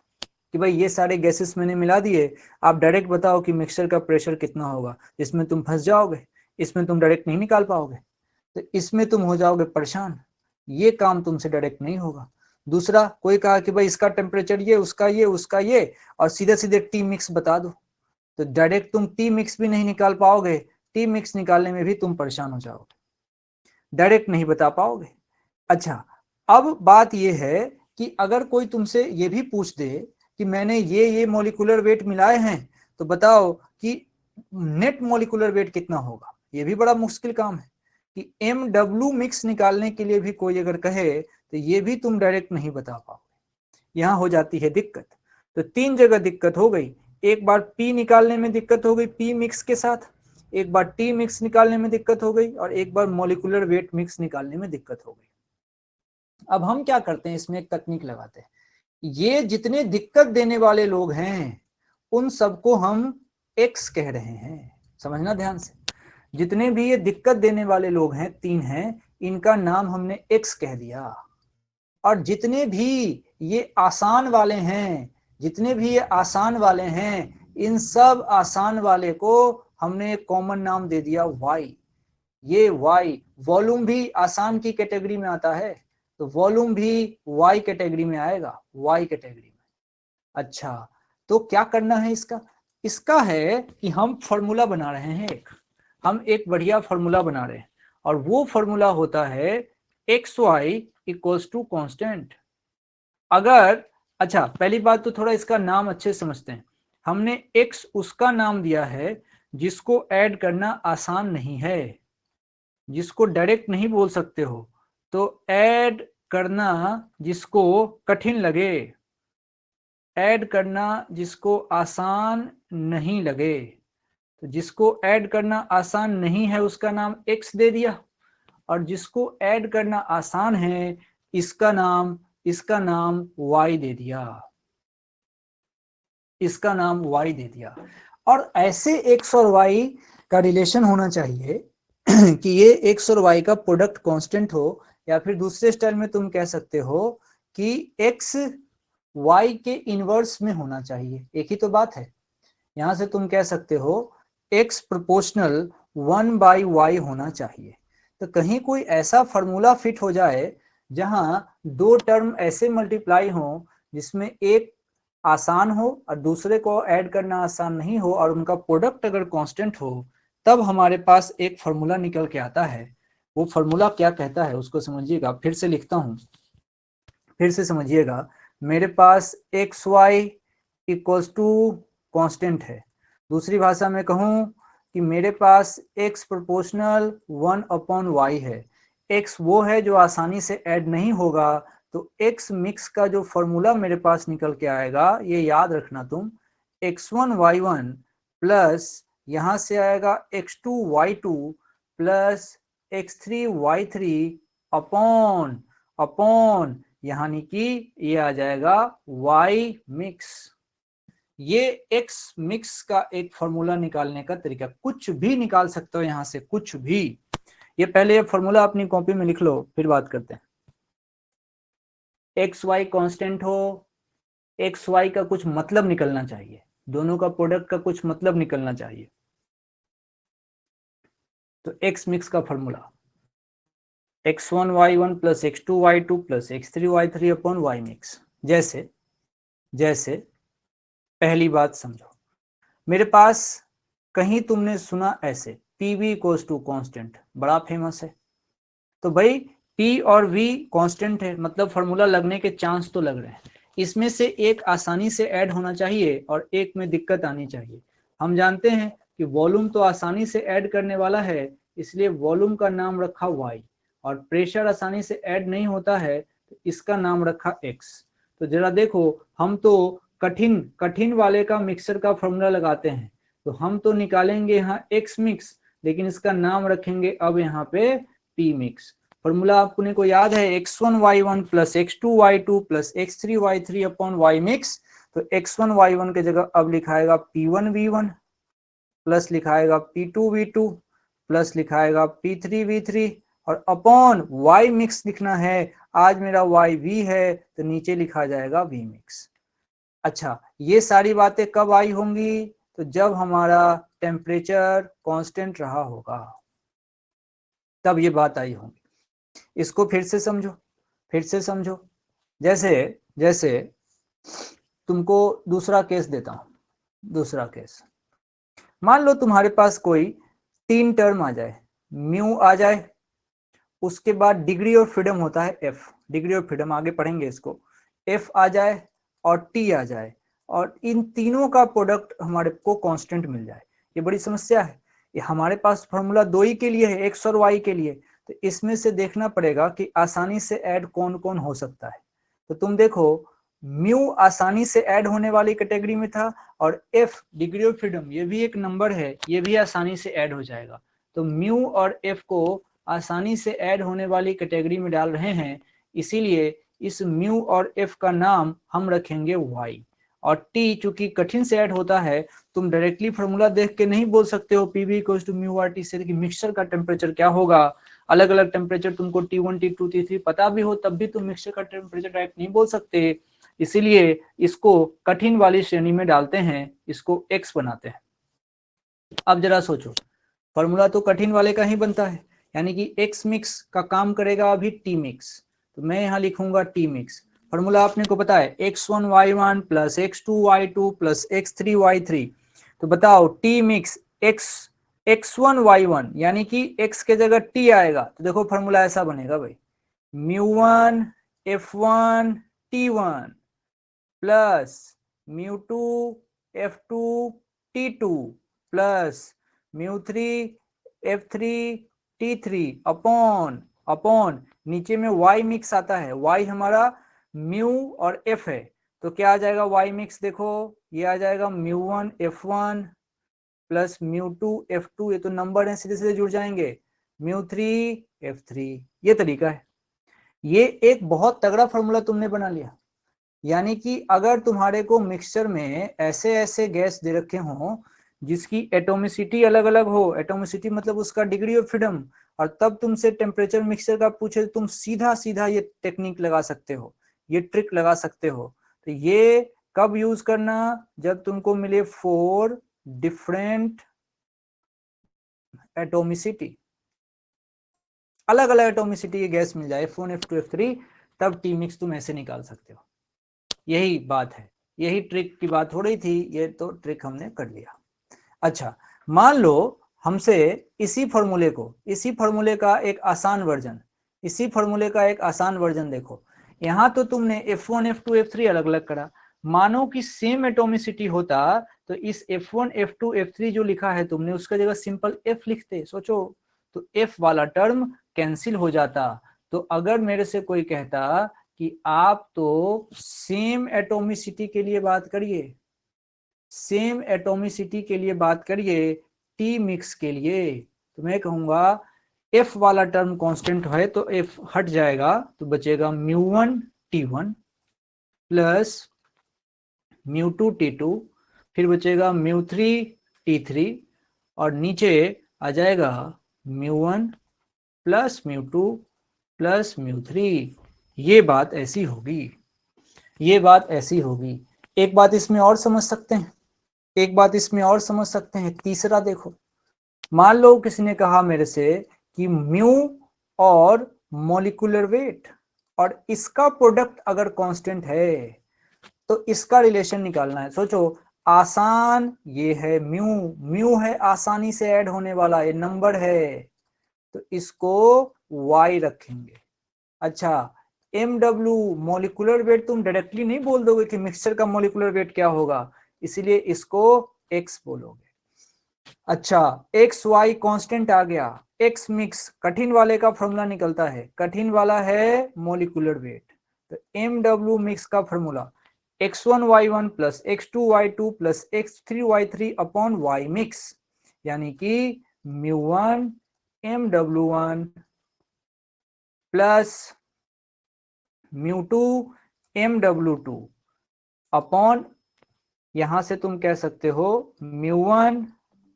कि भाई ये सारे गैसेस मैंने मिला दिए, आप डायरेक्ट बताओ कि मिक्सचर का प्रेशर कितना होगा। इसमें तुम फंस जाओगे, इसमें तुम डायरेक्ट नहीं निकाल पाओगे, तो इसमें तुम हो जाओगे परेशान, ये काम तुमसे डायरेक्ट नहीं होगा। दूसरा, कोई कहा कि भाई इसका टेम्परेचर ये, उसका ये और सीधे सीधे टी मिक्स बता दो, तो डायरेक्ट तुम टी मिक्स भी नहीं निकाल पाओगे, टी मिक्स निकालने में भी तुम परेशान हो जाओगे, डायरेक्ट नहीं बता पाओगे। अच्छा, अब बात यह है कि अगर कोई तुमसे ये भी पूछ दे कि मैंने ये मॉलिक्यूलर वेट मिलाए हैं, तो बताओ कि नेट मॉलिक्यूलर वेट कितना होगा, ये भी बड़ा मुश्किल काम है। कि MW मिक्स निकालने के लिए भी कोई अगर कहे तो ये भी तुम डायरेक्ट नहीं बता पाओगे, यहां हो जाती है दिक्कत। तो 3 जगह दिक्कत हो गई, एक बार पी निकालने में दिक्कत हो गई पी मिक्स के साथ, एक बार टी मिक्स निकालने में दिक्कत हो गई, और एक बार मॉलिक्यूलर वेट मिक्स निकालने में दिक्कत हो गई। अब हम क्या करते हैं, इसमें एक तकनीक लगाते हैं, ये जितने दिक्कत देने वाले लोग हैं उन सबको हम एक्स कह रहे हैं, समझना ध्यान से। जितने भी ये दिक्कत देने वाले लोग हैं, 3 हैं, इनका नाम हमने एक्स कह दिया। और जितने भी ये आसान वाले हैं, इन सब आसान वाले को हमने एक कॉमन नाम दे दिया वाई। ये वाई वॉल्यूम भी आसान की कैटेगरी में आता है, तो वॉल्यूम भी वाई कैटेगरी में आएगा, वाई कैटेगरी में। अच्छा, तो क्या करना है इसका है कि हम फॉर्मूला बना रहे हैं, हम एक बढ़िया फॉर्मूला बना रहे हैं, और वो फॉर्मूला होता है X Y equals to constant. अगर, अच्छा पहली बात तो थोड़ा इसका नाम अच्छे समझते हैं। हमने एक्स उसका नाम दिया है जिसको ऐड करना आसान नहीं है, जिसको डायरेक्ट नहीं बोल सकते हो, तो ऐड करना जिसको कठिन लगे, ऐड करना जिसको आसान नहीं लगे, तो जिसको ऐड करना आसान नहीं है उसका नाम एक्स दे दिया, और जिसको ऐड करना आसान है इसका नाम वाई दे दिया, इसका नाम वाई दे दिया। और ऐसे एक्स और वाई का रिलेशन होना चाहिए कि ये एक्स और वाई का प्रोडक्ट कांस्टेंट हो, या फिर दूसरे स्टाइल में तुम कह सकते हो कि एक्स वाई के इनवर्स में होना चाहिए। एक ही तो बात है, यहां से तुम कह सकते हो एक्स प्रोपोर्शनल 1/y होना चाहिए। तो कहीं कोई ऐसा फॉर्मूला फिट हो जाए जहां 2 टर्म ऐसे मल्टीप्लाई हो जिसमें एक आसान हो और दूसरे को ऐड करना आसान नहीं हो, और उनका प्रोडक्ट अगर कांस्टेंट हो, तब हमारे पास एक फॉर्मूला निकल के आता है। वो फॉर्मूला क्या कहता है उसको समझिएगा, फिर से लिखता हूं, फिर से समझिएगा। मेरे पास X Y equals to constant है। दूसरी भाषा में कहूँ कि मेरे पास x प्रोपोर्शनल 1/y है। x वो है जो आसानी से ऐड नहीं होगा, तो x मिक्स का जो फॉर्मूला मेरे पास निकल के आएगा, ये याद रखना तुम, x1 y1 प्लस यहाँ से आएगा x2 y2 plus x3 y3 upon upon यानी कि ये आ जाएगा y मिक्स। ये x मिक्स का एक फॉर्मूला निकालने का तरीका, कुछ भी निकाल सकते हो यहां से, कुछ भी। ये पहले ये फॉर्मूला अपनी कॉपी में लिख लो, फिर बात करते हैं। एक्स वाई कांस्टेंट हो, एक्स वाई का कुछ मतलब निकलना चाहिए, दोनों का प्रोडक्ट का कुछ मतलब निकलना चाहिए। तो एक्स मिक्स का formula x1 y1 plus x2 y2 plus x3 y3 upon y mix. जैसे जैसे पहली बात समझो, मेरे पास कहीं तुमने सुना ऐसे PV इक्वल्स टू कॉन्स्टेंट, बड़ा फेमस है। तो भाई P और V कांस्टेंट है, मतलब फॉर्मूला लगने के चांस तो लग रहे हैं। इसमें से एक आसानी से ऐड होना चाहिए और एक में दिक्कत आनी चाहिए। हम जानते हैं कि वॉल्यूम तो आसानी से ऐड करने वाला है, इसलिए वॉल्यूम का नाम रखा y, और प्रेशर आसानी से ऐड नहीं होता है तो इसका नाम रखा x। तो जरा देखो, हम तो कठिन कठिन वाले का मिक्सर का फॉर्मूला लगाते हैं, तो हम तो निकालेंगे यहाँ x मिक्स, लेकिन इसका नाम रखेंगे अब यहाँ पे P मिक्स। फॉर्मूला आपने को याद है x1 y1 plus x2 y2 plus x3 y3 upon y mix. तो x1 y1 के जगह अब लिखाएगा P1 v1 plus लिखाएगा P2 v2 plus लिखाएगा P3 v3 और अपॉन y मिक्स लिखना है। आज मेरा y v है तो नीचे लिखा जाएगा v मिक्स। अच्छा, ये सारी बातें कब आई होंगी? तो जब हमारा टेम्परेचर कांस्टेंट रहा होगा, तब ये बात आई होगी। इसको फिर से समझो, फिर से समझो। जैसे जैसे तुमको दूसरा केस देता हूं, दूसरा केस। मान लो तुम्हारे पास कोई 3 टर्म आ जाए, म्यू आ जाए, उसके बाद डिग्री ऑफ फ्रीडम होता है F, डिग्री ऑफ फ्रीडम आगे पढ़ेंगे इसको, F आ जाए और T आ जाए, और इन तीनों का प्रोडक्ट हमारे को कांस्टेंट मिल जाए। ये बड़ी समस्या है। ये हमारे पास फॉर्मूला 2 ही के लिए है, x और y के लिए। तो इसमें से देखना पड़ेगा कि आसानी से ऐड कौन कौन हो सकता है। तो तुम देखो, म्यू आसानी से ऐड होने वाली कैटेगरी में था, और F डिग्री ऑफ फ्रीडम ये भी एक नंबर है, ये भी आसानी से ऐड हो जाएगा। तो म्यू और F को आसानी से ऐड होने वाली कैटेगरी में डाल रहे हैं, इसीलिए इस म्यू और F का नाम हम रखेंगे y। और T चूंकि कठिन से ऐड होता है, तुम डायरेक्टली फॉर्मूला देख के नहीं बोल सकते हो PV equals to mu R T से कि मिक्सचर का टेम्परेचर क्या होगा। अलग अलग टेम्परेचर तुमको T1 T2 T3 पता भी हो, तब भी तुम मिक्सचर का टेम्परेचर डायरेक्ट नहीं बोल सकते। इसीलिए इसको कठिन वाली श्रेणी में डालते हैं, इसको x बनाते हैं। अब जरा सोचो, फॉर्मूला तो कठिन वाले का ही बनता है, यानी कि x मिक्स का काम करेगा अभी T मिक्स। तो मैं यहाँ लिखूंगा T मिक्स। फॉर्मूला आपने को पता है x1 y1 plus x2 y2 plus x3 y3। तो बताओ T मिक्स x1 y1 यानी कि x के जगह T आएगा, तो देखो फॉर्मूला ऐसा बनेगा भाई, μ1 f1 t1 plus μ2 f2 t2 plus μ3 f3 t3 upon upon नीचे में y मिक्स आता है, y हमारा म्यू और f है, तो क्या आ जाएगा y मिक्स? देखो ये आ जाएगा μ1 f1 प्लस μ2 f2, ये तो नंबर है सीधे सीधे जुड़ जाएंगे, μ3 f3। ये तरीका है। ये एक बहुत तगड़ा फॉर्मूला तुमने बना लिया। यानी कि अगर तुम्हारे को मिक्सचर में ऐसे ऐसे गैस दे रखे हों जिसकी एटोमिसिटी अलग अलग हो, एटोमिसिटी मतलब उसका डिग्री ऑफ फ्रीडम, और तब तुमसे टेम्परेचर मिक्सचर का पूछे, तो तुम सीधा सीधा ये टेक्निक लगा सकते हो, ये ट्रिक लगा सकते हो। तो ये कब यूज करना? जब तुमको मिले 4 डिफरेंट एटोमिसिटी, अलग अलग एटोमिसिटी की गैस मिल जाए, F1 F2 F3, तब टी मिक्स तुम ऐसे निकाल सकते हो। यही बात है, यही ट्रिक की बात हो रही थी, ये तो ट्रिक हमने कर लिया। अच्छा, मान लो हमसे इसी फॉर्मूले का एक आसान वर्जन, इसी फॉर्मूले का एक आसान वर्जन देखो, यहाँ तो तुमने F1 F2 F3 अलग अलग करा, मानो कि सेम एटोमिसिटी होता तो इस F1 F2 F3 जो लिखा है तुमने उसका जगह सिंपल F लिखते। सोचो, तो F वाला टर्म कैंसिल हो जाता। तो अगर मेरे से कोई कहता कि आप तो सेम एटोमिसिटी के लिए बात करिए, सेम एटोमिसिटी के लिए बात करिए टी मिक्स के लिए, तो मैं कहूंगा F वाला टर्म कांस्टेंट है तो F हट जाएगा, तो बचेगा μ1 T1 प्लस μ2 T2, फिर बचेगा μ3 T3 और नीचे आ जाएगा μ1 प्लस μ2 प्लस μ3। ये बात ऐसी होगी, ये बात ऐसी होगी। एक बात इसमें और समझ सकते हैं, एक बात इसमें और समझ सकते हैं। तीसरा देखो, मान लो किसी ने कहा मेरे से कि म्यू और मॉलिक्यूलर वेट और इसका प्रोडक्ट अगर कांस्टेंट है तो इसका रिलेशन निकालना है। सोचो, आसान ये है म्यू, म्यू है आसानी से ऐड होने वाला, ये नंबर है तो इसको y रखेंगे। अच्छा, MW मॉलिक्यूलर वेट तुम डायरेक्टली नहीं बोल दोगे कि मिक्सचर का मॉलिक्यूलर वेट क्या होगा, इसीलिए इसको x बोलोगे। अच्छा, एक्स वाई कांस्टेंट आ गया, एक्स मिक्स कठिन वाले का फॉर्मूला निकलता है, कठिन वाला है मॉलिक्यूलर वेट, तो MW मिक्स का formula x1y1 plus x2y2 plus x3y3 upon y mix, यानी कि μ1 MW1 प्लस μ2 MW2 अपॉन, यहां से तुम कह सकते हो μ1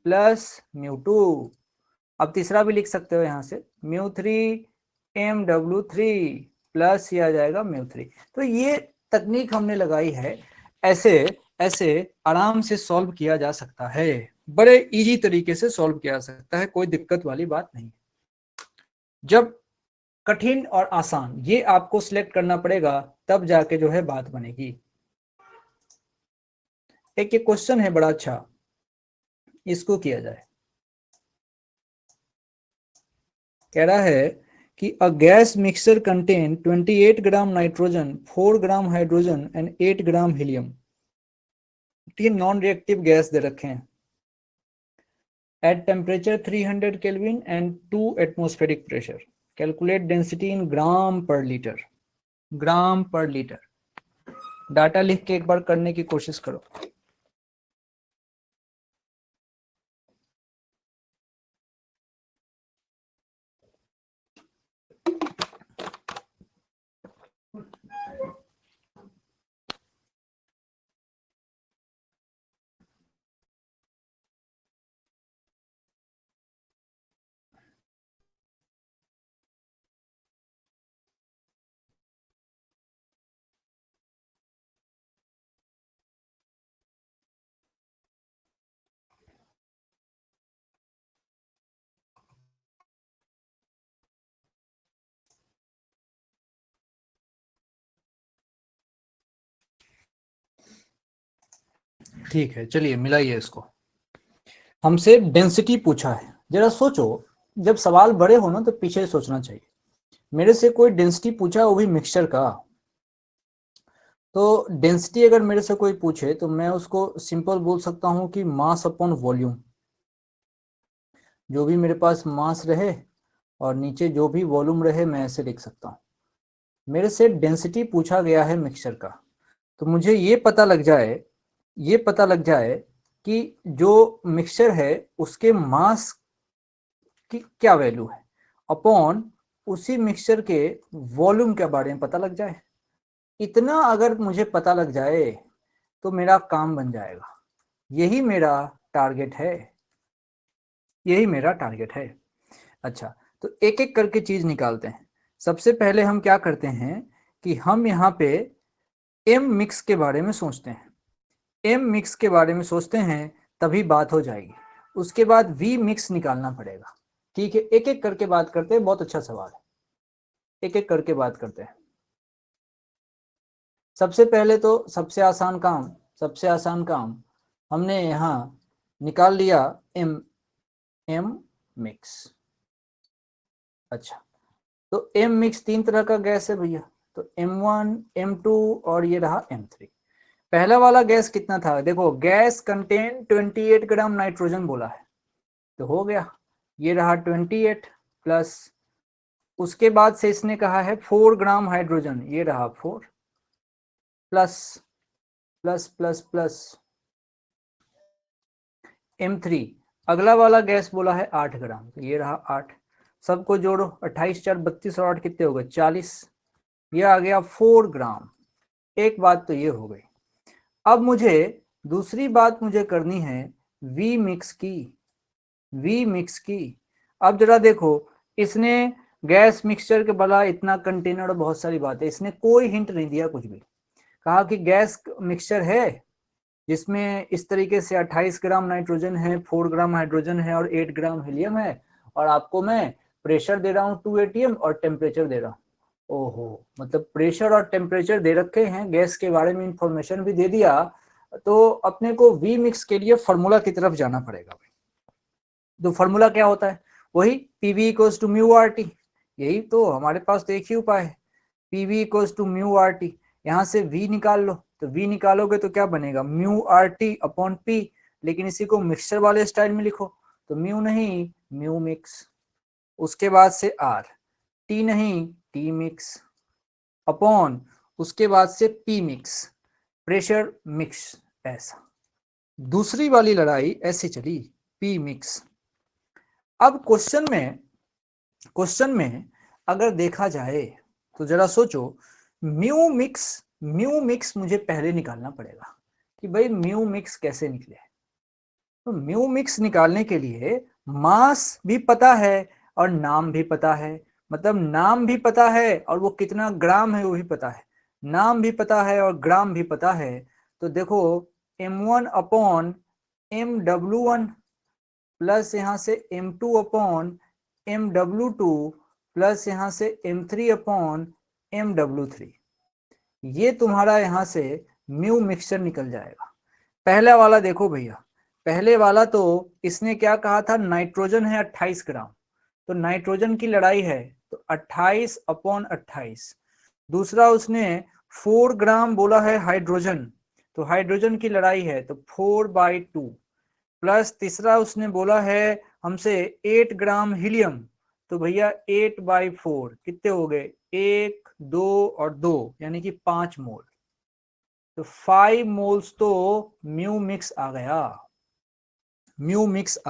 प्लस μ2, अब तीसरा भी लिख सकते हो यहां से μ3 MW3 प्लस ये आ जाएगा μ3। तो ये तकनीक हमने लगाई है, ऐसे ऐसे आराम से सॉल्व किया जा सकता है, बड़े इजी तरीके से सॉल्व किया जा सकता है, कोई दिक्कत वाली बात नहीं। जब कठिन और आसान ये आपको सिलेक्ट करना पड़ेगा, तब जाके जो है बात बनेगी। एक ये क्वेश्चन है बड़ा अच्छा, इसको किया जाए। कह रहा है कि a gas mixture contain 28 gram nitrogen, 4 gram hydrogen and 8 gram helium. 3 non reactive gas दे रखे हैं at temperature 300 kelvin and 2 atmospheric pressure. Calculate density in gram per litre, gram per litre. Data लिख के एक बार करने की कोशिश करो। ठीक है, चलिए मिलाइए इसको। हमसे डेंसिटी पूछा है, जरा सोचो, जब सवाल बड़े हो ना तो पीछे सोचना चाहिए। मेरे से कोई डेंसिटी पूछा, वो भी मिक्सचर का, तो डेंसिटी अगर मेरे से कोई पूछे तो मैं उसको सिंपल बोल सकता हूं कि मास अपॉन वॉल्यूम। जो भी मेरे पास मास रहे और नीचे जो भी वॉल्यूम रहे, मैं ऐसे लिख सकता हूं। मेरे से डेंसिटी पूछा गया है मिक्सचर का, तो मुझे ये पता लग जाए, ये पता लग जाए कि जो मिक्सचर है उसके मास की क्या वैल्यू है, अपॉन उसी मिक्सचर के वॉल्यूम के बारे में पता लग जाए। इतना अगर मुझे पता लग जाए तो मेरा काम बन जाएगा। यही मेरा टारगेट है, यही मेरा टारगेट है। अच्छा, तो एक एक करके चीज निकालते हैं। सबसे पहले हम क्या करते हैं कि हम यहाँ पे एम मिक्स के बारे में सोचते हैं, एम मिक्स के बारे में सोचते हैं, तभी बात हो जाएगी। उसके बाद वी मिक्स निकालना पड़ेगा। ठीक है, एक एक करके बात करते हैं, बहुत अच्छा सवाल है, एक एक करके बात करते हैं। सबसे पहले तो सबसे आसान काम, सबसे आसान काम हमने यहाँ निकाल लिया एम, एम मिक्स। अच्छा, तो एम मिक्स 3 तरह का गैस है भैया, तो M1 M2 और ये रहा M3। पहला वाला गैस कितना था, देखो गैस कंटेन 28 ग्राम नाइट्रोजन बोला है, तो हो गया ये रहा 28 प्लस, उसके बाद से इसने कहा है 4 ग्राम हाइड्रोजन, ये रहा 4 plus plus plus plus M3, अगला वाला गैस बोला है 8 ग्राम, तो ये रहा 8, सबको जोड़ो 28 4 32 और 8 कितने हो गए 40, ये आ गया 4 ग्राम। एक बात तो ये हो गई। अब मुझे दूसरी बात मुझे करनी है वी मिक्स की। अब जरा देखो, इसने गैस मिक्सचर के बला इतना कंटेनर और बहुत सारी बातें, इसने कोई हिंट नहीं दिया कुछ भी, कहा कि गैस मिक्सचर है जिसमें इस तरीके से 28 ग्राम नाइट्रोजन है, 4 ग्राम हाइड्रोजन है और 8 ग्राम हीलियम है, और आपको मैं प्रेशर दे रहा हूँ 2 atm और टेम्परेचर दे रहा हूँ। ओहो, मतलब प्रेशर और टेम्परेचर दे रखे हैं, गैस के बारे में इंफॉर्मेशन भी दे दिया, तो अपने को वी मिक्स के लिए फॉर्मूला की तरफ जाना पड़ेगा। तो फॉर्मूला क्या होता है, वही PV equals to mu R T, यही तो हमारे पास तो एक ही उपाय है, PV equals to mu R T, यहाँ से V निकाल लो, तो V निकालोगे तो क्या बनेगा mu R T upon P, लेकिन इसी को मिक्सचर वाले स्टाइल में लिखो, तो म्यू नहीं म्यू मिक्स, उसके बाद से R, T नहीं T मिक्स अपॉन, उसके बाद से P मिक्स, प्रेशर मिक्स, ऐसा। दूसरी वाली लड़ाई ऐसे चली P मिक्स। अब क्वेश्चन में अगर देखा जाए तो जरा सोचो, म्यू मिक्स मुझे पहले निकालना पड़ेगा कि भाई म्यू मिक्स कैसे निकले। तो म्यू मिक्स निकालने के लिए मास भी पता है और नाम भी पता है, मतलब नाम भी पता है और वो कितना ग्राम है वो भी पता है, नाम भी पता है और ग्राम भी पता है। तो देखो M1 अपॉन MW1 प्लस यहाँ से M2 अपॉन MW2 प्लस यहाँ से M3 अपॉन MW3, ये तुम्हारा यहाँ से म्यू मिक्सचर निकल जाएगा। पहला वाला देखो भैया, पहले वाला तो इसने क्या कहा था, नाइट्रोजन है 28 ग्राम, तो नाइट्रोजन की लड़ाई है तो 28 अपॉन 28। दूसरा उसने 4 ग्राम बोला है हाइड्रोजन, तो हाइड्रोजन की लड़ाई है तो 4/2 प्लस तीसरा उसने बोला है हमसे 8 ग्राम हीलियम, तो भैया 8/4 कितने हो गए 1 2 और 2 यानी कि 5 मोल, तो 5 मोल्स तो म्यू मिक्स आ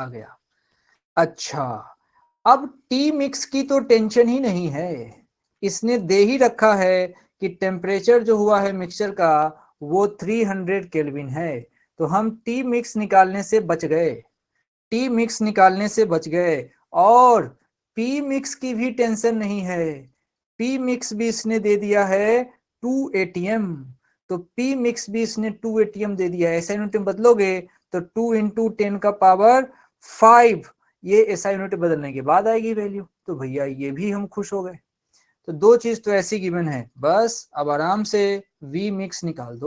गया। अच्छा, अब टी मिक्स की तो टेंशन ही नहीं है, इसने दे ही रखा है कि टेम्परेचर जो हुआ है मिक्सचर का वो 300 केल्विन है, तो हम टी मिक्स निकालने से बच गए, और पी मिक्स की भी टेंशन नहीं है, पी मिक्स भी इसने दे दिया है 2 atm, तो पी मिक्स भी इसने 2 atm दे दिया है। ऐसा यूनिट बदलोगे तो 2 × 10⁵, ये ऐसा यूनिट बदलने के बाद आएगी वैल्यू, तो भैया ये भी हम खुश हो गए। तो दो चीज तो ऐसी गिवन है, बस अब आराम से वी मिक्स निकाल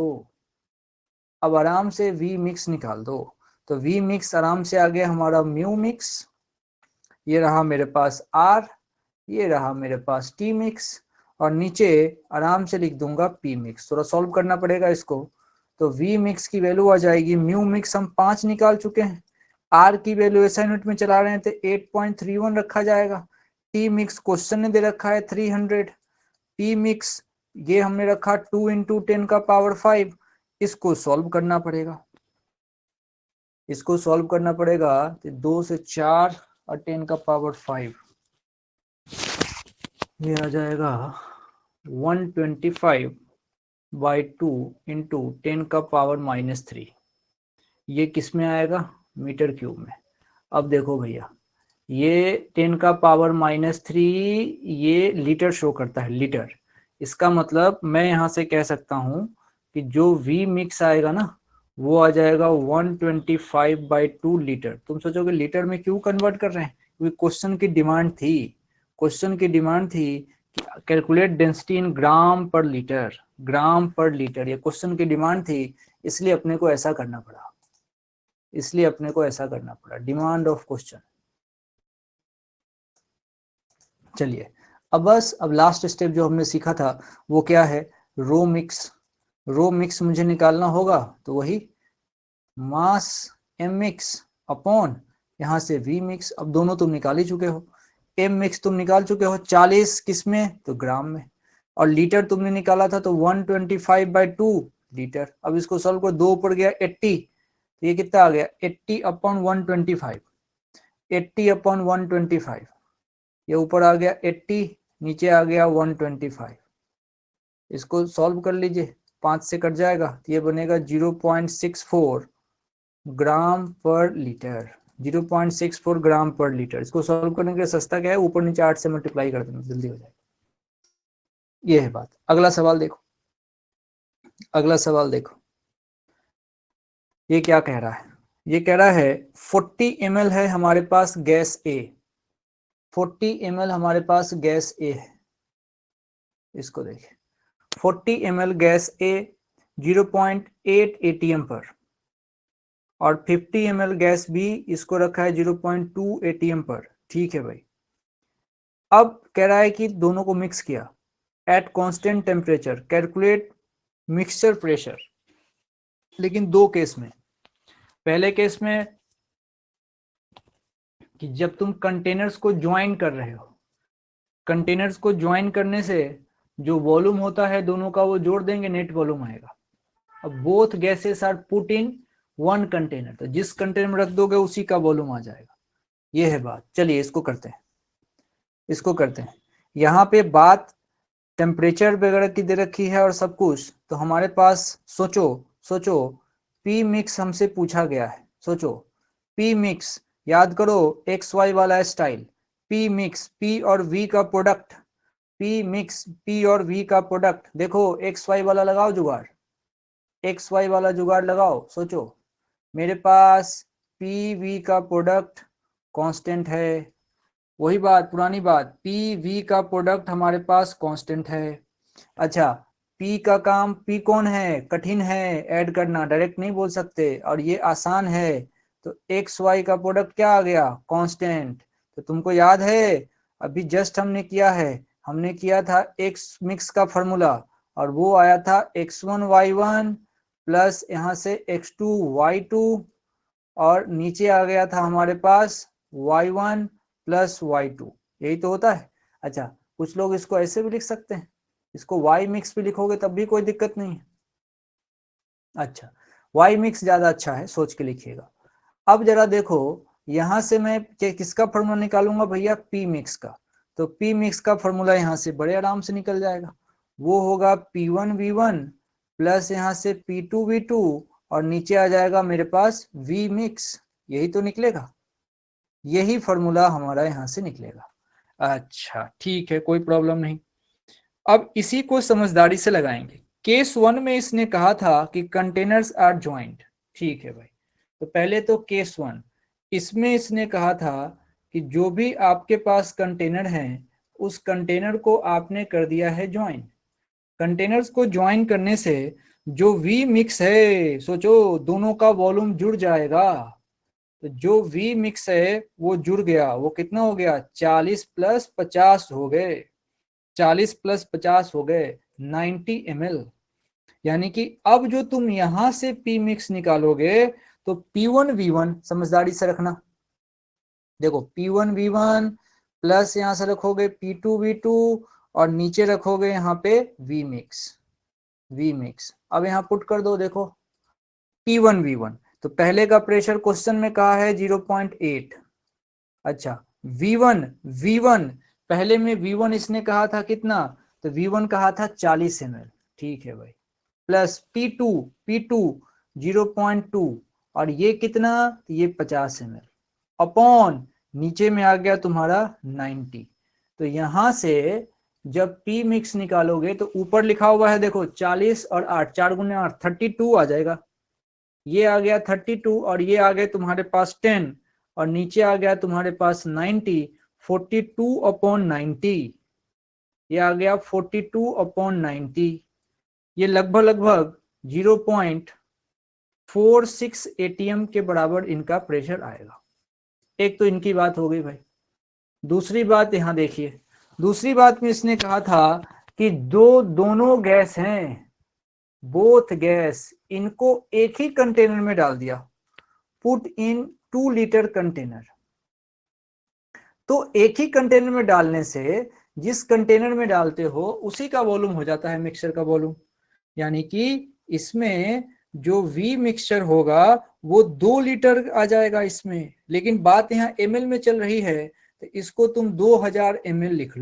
दो, तो वी मिक्स आराम से आ गया हमारा म्यू मिक्स, ये रहा मेरे पास R, ये रहा मेरे पास T मिक्स, और नीचे आराम से लिख दूंगा P मिक्स। थोड़ा सॉल्व करना पड़ेगा इसको, तो V मिक्स की वैल्यू आ जाएगी, म्यू मिक्स हम 5 निकाल चुके हैं, R की वैल्यू ऐसा यूनिट में चला रहे हैं तो 8.31 रखा जाएगा, T मिक्स क्वेश्चन ने दे रखा है 300, P मिक्स ये हमने रखा 2 × 10⁵, इसको सॉल्व करना पड़ेगा, तो 2 से 4 और 10⁵, ये आ जाएगा 125/2 × 10⁻⁻3, ये किस में आएगा मीटर क्यूब में। अब देखो भैया, ये 10⁻⁻3 ये लीटर शो करता है, लीटर, इसका मतलब मैं यहाँ से कह सकता हूँ कि जो V मिक्स आएगा ना वो आ जाएगा 125/2 लीटर। तुम सोचोगे लीटर में क्यों कन्वर्ट कर रहे हैं, क्योंकि क्वेश्चन की डिमांड थी कि calculate density in gram per litre, ये क्वेश्चन की डिमांड थी, इसलिए अपने को ऐसा करना पड़ा, डिमांड ऑफ क्वेश्चन। चलिए अब बस अब लास्ट स्टेप जो हमने सीखा था वो क्या है, रो मिक्स। रो मिक्स मुझे निकालना होगा तो वही मास एम मिक्स अपॉन यहाँ से वी मिक्स। अब दोनों तुम निकाल ही चुके हो, एम मिक्स तुम निकाल चुके हो 40 किस में, तो ग्राम में, और लीटर तुमने निकाला था तो 125/2 लीटर। अब इसको सॉल्व कर, 2 ऊपर गया 80, तो ये कितना आ गया 80 अपॉन 125, 80 अपॉन 125, ये ऊपर आ गया 80, नीचे आ गया 125। इसको सॉल्व कर लीजिए, 5 से कट जाएगा तो ये बनेगा 0.64 ग्राम पर लीटर, 0.64 ग्राम पर लीटर। इसको सॉल्व करने के लिए सस्ता क्या है, ऊपर नीचे 8 से मल्टीप्लाई कर देना, जल्दी हो जाएगा। ये है बात। अगला सवाल देखो, अगला सवाल देखो, ये क्या कह रहा है, ये कह रहा है 40 ml है हमारे पास गैस ए, 40 ml हमारे पास गैस ए है। इसको देखिए 40 ml गैस ए 0.8 ATM पर, और 50 ml गैस बी इसको रखा है 0.2 ATM पर। ठीक है भाई, अब कह रहा है कि दोनों को मिक्स किया at constant temperature, calculate mixture pressure. लेकिन दो केस में, पहले केस में कि जब तुम कंटेनर्स को ज्वाइन कर रहे हो, कंटेनर्स को ज्वाइन करने से जो वॉल्यूम होता है दोनों का वो जोड़ देंगे, नेट वॉल्यूम आएगा। अब both gases are put in one container, तो जिस कंटेनर में रख दोगे उसी का वॉल्यूम आ जाएगा। ये है बात। चलिए इसको करते हैं, इसको करते हैं। यहाँ पे बात टेम्परेचर वगैरह की दे रखी है और सब कुछ, तो हमारे पास सोचो सोचो पी मिक्स हमसे पूछा गया है। सोचो पी मिक्स, याद करो एक्स वाई वाला स्टाइल, पी मिक्स, पी और वी का प्रोडक्ट, पी मिक्स पी और वी का प्रोडक्ट। देखो एक्स वाई वाला लगाओ जुगाड़, एक्स वाई वाला जुगाड़ लगाओ। सोचो मेरे पास पी वी का प्रोडक्ट कांस्टेंट है, वही बात पुरानी बात, पी वी का प्रोडक्ट हमारे पास कांस्टेंट है। अच्छा पी का काम, पी कौन है, कठिन है ऐड करना, डायरेक्ट नहीं बोल सकते, और ये आसान है, तो एक्स वाई का प्रोडक्ट क्या आ गया, कांस्टेंट। तो तुमको याद है अभी जस्ट हमने किया है, हमने किया था एक्स मिक्स का फॉर्मूला, और वो आया था x1y1 प्लस यहाँ से x2y2, और नीचे आ गया था हमारे पास y1 प्लस y2, यही तो होता है। अच्छा कुछ लोग इसको ऐसे भी लिख सकते हैं, इसको y मिक्स भी लिखोगे तब भी कोई दिक्कत नहीं है। अच्छा y मिक्स ज्यादा अच्छा है, सोच के लिखिएगा। अब जरा देखो यहां से मैं किसका फॉर्मूला निकालूंगा भैया, p मिक्स का। तो p मिक्स का फॉर्मूला यहां से बड़े आराम से निकल जाएगा, वो होगा p1v1 प्लस यहाँ से p2v2, और नीचे आ जाएगा मेरे पास v मिक्स, यही तो निकलेगा, यही फॉर्मूला हमारा यहां से निकलेगा। अच्छा ठीक है, कोई प्रॉब्लम नहीं। अब इसी को समझदारी से लगाएंगे। केस 1 में इसने कहा था कि कंटेनर्स आर ज्वाइंट, ठीक है भाई, तो पहले तो केस 1, इसमें इसने कहा था कि जो भी आपके पास कंटेनर है उस कंटेनर को आपने कर दिया है ज्वाइन। कंटेनर्स को ज्वाइन करने से जो वी मिक्स है, सोचो दोनों का वॉल्यूम जुड़ जाएगा, तो जो वी मिक्स है वो जुड़ गया, वो कितना हो गया 40 प्लस 50 हो गए, 40 प्लस 50 हो गए 90 ml। यानी कि अब जो तुम यहां से पी मिक्स निकालोगे तो P1V1 समझदारी से रखना, देखो P1V1 प्लस यहां से रखोगे P2V2, और नीचे रखोगे यहाँ पे V मिक्स, V मिक्स। अब यहाँ पुट कर दो, देखो P1V1, तो पहले का प्रेशर क्वेश्चन में कहा है 0.8। अच्छा V1, V1 पहले में V1 इसने कहा था कितना, तो V1 कहा था 40 ml, ठीक है भाई, प्लस P2, P2 0.2, और ये कितना, तो ये 50 ml, अपॉन नीचे में आ गया तुम्हारा 90। तो यहां से जब P मिक्स निकालोगे तो ऊपर लिखा हुआ है देखो 40 और 8, 4 गुने 8 32 आ जाएगा, ये आ गया 32, और ये आ गए तुम्हारे पास 10, और नीचे आ गया तुम्हारे पास 90, 42 अपॉन 90, ये आ गया 42 अपॉन 90, ये लगभग 0.46 ATM के बराबर इनका प्रेशर आएगा। एक तो इनकी बात हो गई भाई। दूसरी बात यहाँ देखिए, दूसरी बात में इसने कहा था कि दोनों गैस हैं, बोथ गैस, इनको एक ही कंटेनर में डाल दिया, पुट इन 2 लीटर कंटेनर। तो एक ही कंटेनर में डालने से जिस कंटेनर में डालते हो उसी का वॉल्यूम हो जाता है मिक्सचर का वॉल्यूम, यानी कि इसमें जो वी मिक्सचर होगा वो 2 लीटर आ जाएगा इसमें, लेकिन बात यहाँ ml में चल रही है, तो इसको तुम 2000 ml लिख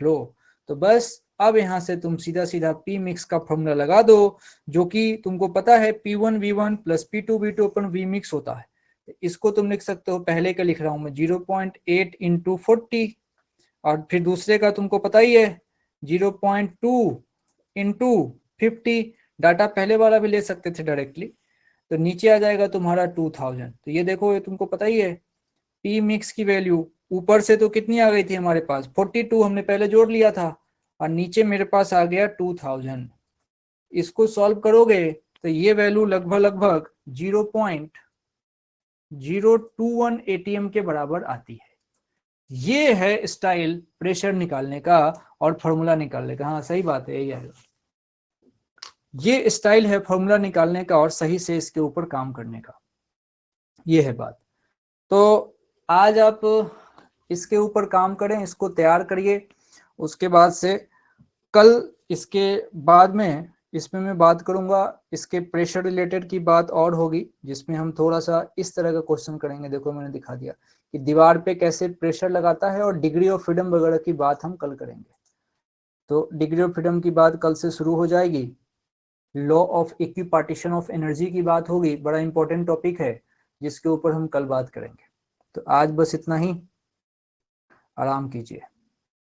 लो। तो बस अब यहां से तुम सीधा सीधा पी मिक्स का फॉर्मूला लगा दो, जो कि तुमको पता है P1V1 plus P2V2 upon we mix होता है। इसको तुम लिख सकते हो, पहले का लिख रहा हूं मैं 0.8 इंटू 40, और फिर दूसरे का तुमको पता ही है 0.2 इंटू 50। डाटा पहले वाला भी ले सकते थे डायरेक्टली, तो नीचे आ जाएगा तुम्हारा 2000। तो ये देखो, ये तुमको पता ही है पी मिक्स की वैल्यू ऊपर से तो कितनी आ गई थी हमारे पास 42, हमने पहले जोड़ लिया था, और नीचे मेरे पास आ गया 2000। इसको सॉल्व करोगे तो ये वैल्यू लगभग 0.021 ATM के बराबर आती है। ये है स्टाइल प्रेशर निकालने का और फॉर्मूला निकालने का। हाँ सही बात है, यही आएगा। ये स्टाइल है फॉर्मूला निकालने का और सही से इसके ऊपर काम करने का, ये है बात। तो आज आप इसके ऊपर काम करें, इसको तैयार करिए। उसके बाद से कल इसके बाद में इसमें मैं बात करूंगा, इसके प्रेशर रिलेटेड की बात और होगी, जिसमें हम थोड़ा सा इस तरह का क्वेश्चन करेंगे। देखो मैंने दिखा दिया कि दीवार पे कैसे प्रेशर लगाता है, और डिग्री ऑफ फ्रीडम वगैरह की बात हम कल करेंगे। तो डिग्री ऑफ फ्रीडम की बात कल से शुरू हो जाएगी। Law of equipartition of energy की बात होगी, बड़ा इंपॉर्टेंट टॉपिक है जिसके ऊपर हम कल बात करेंगे। तो आज बस इतना ही, आराम कीजिए।